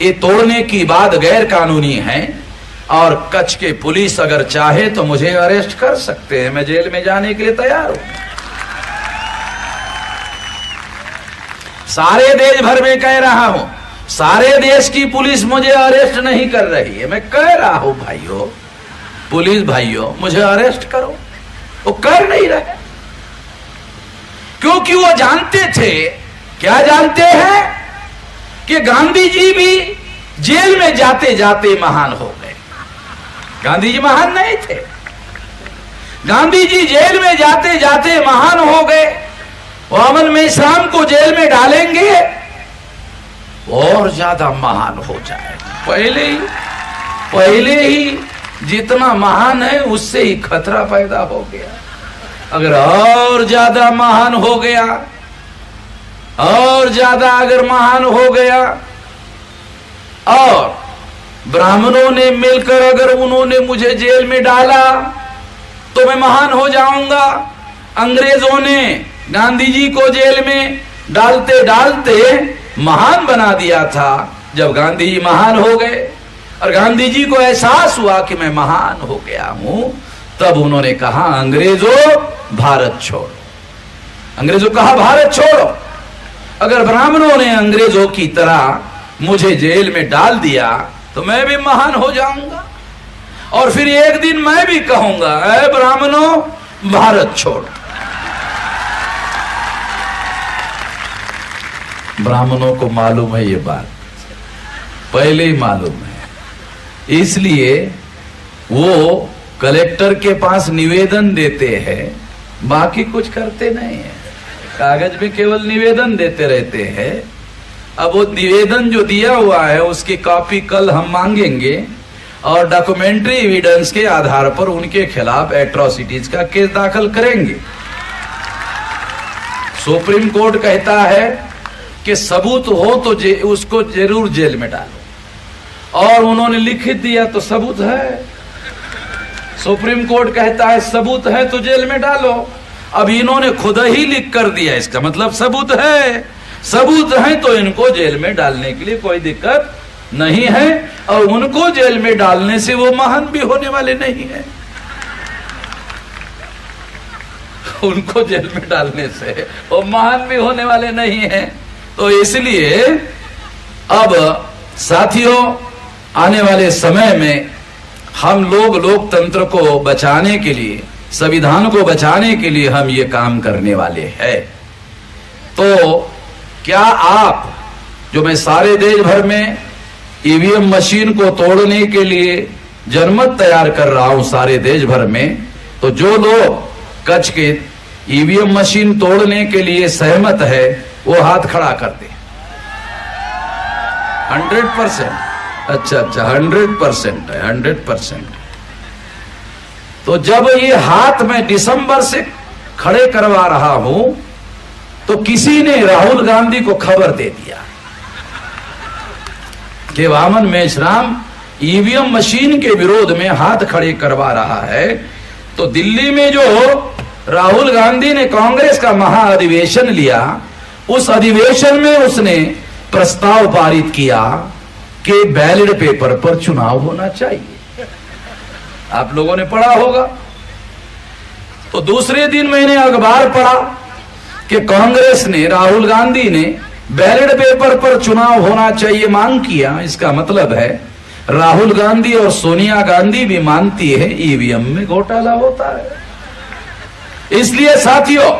ये तोड़ने की बात गैर कानूनी है, और कच्छ के पुलिस अगर चाहे तो मुझे अरेस्ट कर सकते हैं, मैं जेल में जाने के लिए तैयार हूं। सारे देश भर में कह रहा हूं, सारे देश की पुलिस मुझे अरेस्ट नहीं कर रही है। मैं कह रहा हूं भाइयों, पुलिस भाइयों, मुझे अरेस्ट करो, वो कर नहीं रहे, क्योंकि वो जानते थे, क्या जानते हैं, कि गांधी जी भी जेल में जाते जाते महान हो गए। गांधी जी महान नहीं थे, गांधी जी जेल में जाते जाते महान हो गए। वो अमन में इस्लाम को जेल में डालेंगे और ज्यादा महान हो जाए। पहले ही जितना महान है उससे ही खतरा पैदा हो गया। अगर और ज्यादा महान हो गया, और ज्यादा अगर महान हो गया, और ब्राह्मणों ने मिलकर अगर उन्होंने मुझे जेल में डाला तो मैं महान हो जाऊंगा। अंग्रेजों ने गांधी जी को जेल में डालते डालते महान बना दिया था। जब गांधी जी महान हो गए और गांधी जी को एहसास हुआ कि मैं महान हो गया हूं, तब उन्होंने कहा, अंग्रेजों भारत छोड़ो। अंग्रेजों कहा भारत छोड़ो। अगर ब्राह्मणों ने अंग्रेजों की तरह मुझे जेल में डाल दिया तो मैं भी महान हो जाऊंगा, और फिर एक दिन मैं भी कहूंगा, ऐ ब्राह्मणों भारत छोड़ो। ब्राह्मणों को मालूम है ये बात, पहले ही मालूम है, इसलिए वो कलेक्टर के पास निवेदन देते हैं, बाकी कुछ करते नहीं है, कागज में केवल निवेदन देते रहते हैं। अब वो निवेदन जो दिया हुआ है उसकी कॉपी कल हम मांगेंगे, और डॉक्यूमेंट्री एविडेंस के आधार पर उनके खिलाफ एट्रोसिटीज का केस दाखिल करेंगे। सुप्रीम कोर्ट कहता है कि सबूत हो तो उसको जरूर जेल में डालो, और उन्होंने लिखित दिया तो सबूत है। सुप्रीम कोर्ट कहता है सबूत है तो जेल में डालो। अब इन्होंने खुद ही लिख कर दिया, इसका मतलब सबूत है। सबूत है तो इनको जेल में डालने के लिए कोई दिक्कत नहीं है, और उनको जेल में डालने से वो महान भी होने वाले नहीं है। उनको जेल में डालने से वो महान भी होने वाले नहीं हैं। तो इसलिए अब साथियों, आने वाले समय में हम लोग लोकतंत्र को बचाने के लिए, संविधान को बचाने के लिए हम ये काम करने वाले हैं। तो क्या आप, जो मैं सारे देश भर में ईवीएम मशीन को तोड़ने के लिए जनमत तैयार कर रहा हूं सारे देश भर में, तो जो लोग कच्छ के ईवीएम मशीन तोड़ने के लिए सहमत है वो हाथ खड़ा कर दे। 100%। अच्छा, 100% है, 100%। तो जब ये हाथ मैं दिसंबर से खड़े करवा रहा हूं तो किसी ने राहुल गांधी को खबर दे दिया कि वामन मेश्राम ईवीएम मशीन के विरोध में हाथ खड़े करवा रहा है। तो दिल्ली में जो राहुल गांधी ने कांग्रेस का महाअधिवेशन लिया, उस अधिवेशन में उसने प्रस्ताव पारित किया कि बैलेट पेपर पर चुनाव होना चाहिए। आप लोगों ने पढ़ा होगा। तो दूसरे दिन मैंने अखबार पढ़ा कि कांग्रेस ने, राहुल गांधी ने बैलेट पेपर पर चुनाव होना चाहिए मांग किया। इसका मतलब है राहुल गांधी और सोनिया गांधी भी मानती है ईवीएम में घोटाला होता है। इसलिए साथियों,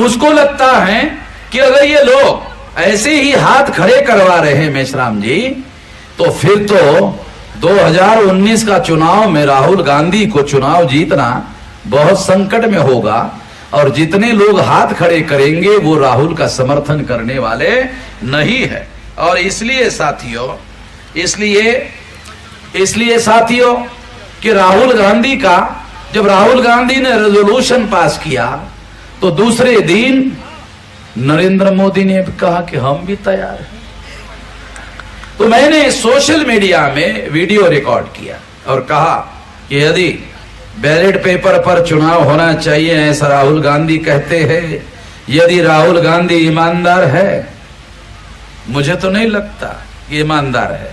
उसको लगता है कि अगर ये लोग ऐसे ही हाथ खड़े करवा रहे हैं मेश्राम जी, तो फिर तो 2019 का चुनाव में राहुल गांधी को चुनाव जीतना बहुत संकट में होगा और जितने लोग हाथ खड़े करेंगे वो राहुल का समर्थन करने वाले नहीं है। और इसलिए साथियों कि राहुल गांधी का, जब राहुल गांधी ने रेजोल्यूशन पास किया तो दूसरे दिन नरेंद्र मोदी ने कहा कि हम भी तैयार हैं। तो मैंने सोशल मीडिया में वीडियो रिकॉर्ड किया और कहा कि यदि बैलेट पेपर पर चुनाव होना चाहिए ऐसा राहुल गांधी कहते हैं, यदि राहुल गांधी ईमानदार है, मुझे तो नहीं लगता कि ईमानदार है,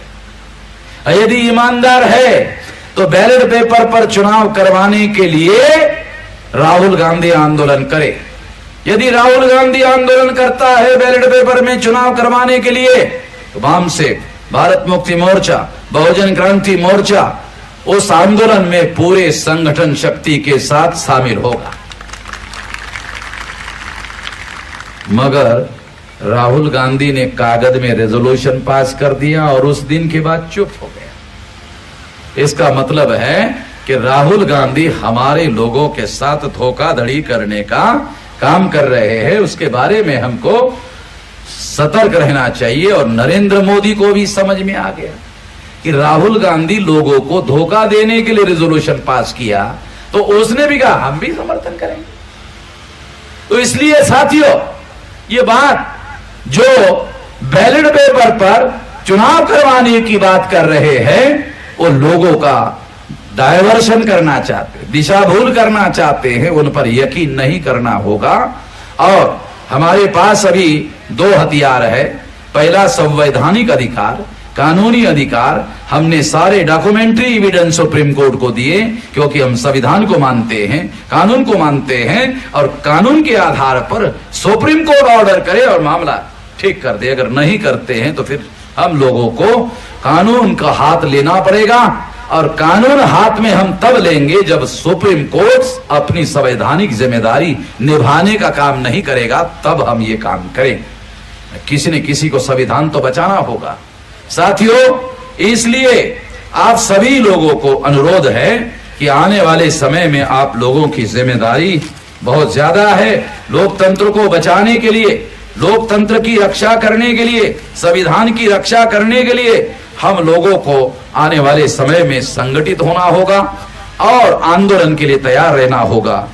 यदि ईमानदार है तो बैलेट पेपर पर चुनाव करवाने के लिए राहुल गांधी आंदोलन करे। यदि राहुल गांधी आंदोलन करता है बैलेट पेपर में चुनाव करवाने के लिए, तो वामसेक, भारत मुक्ति मोर्चा, बहुजन क्रांति मोर्चा उस आंदोलन में पूरे संगठन शक्ति के साथ शामिल होगा। मगर राहुल गांधी ने कागज में रेजोल्यूशन पास कर दिया और उस दिन के बाद चुप हो गया। इसका मतलब है कि राहुल गांधी हमारे लोगों के साथ धोखाधड़ी करने का काम कर रहे हैं। उसके बारे में हमको सतर्क रहना चाहिए। और नरेंद्र मोदी को भी समझ में आ गया कि राहुल गांधी लोगों को धोखा देने के लिए रेजोल्यूशन पास किया, तो उसने भी कहा हम भी समर्थन करेंगे। तो इसलिए साथियों, ये बात जो बैलेट पेपर पर चुनाव करवाने की बात कर रहे हैं, वो लोगों का डायवर्शन करना चाहते, दिशा भूल करना चाहते हैं, उन पर यकीन नहीं करना होगा। और हमारे पास अभी दो हथियार है। पहला संवैधानिक अधिकार, कानूनी अधिकार। हमने सारे डॉक्यूमेंट्री एविडेंस सुप्रीम कोर्ट को दिए, क्योंकि हम संविधान को मानते हैं, कानून को मानते हैं, और कानून के आधार पर सुप्रीम कोर्ट ऑर्डर करे और मामला ठीक कर दे। अगर नहीं करते हैं तो फिर हम लोगों को कानून का हाथ लेना पड़ेगा। और कानून हाथ में हम तब लेंगे जब सुप्रीम कोर्ट अपनी संवैधानिक जिम्मेदारी निभाने का काम नहीं करेगा, तब हम ये काम करें। किसी न किसी को संविधान तो बचाना होगा साथियों। इसलिए आप सभी लोगों को अनुरोध है कि आने वाले समय में आप लोगों की जिम्मेदारी बहुत ज्यादा है। लोकतंत्र को बचाने के लिए, लोकतंत्र की रक्षा करने के लिए, संविधान की रक्षा करने के लिए हम लोगों को आने वाले समय में संगठित होना होगा और आंदोलन के लिए तैयार रहना होगा।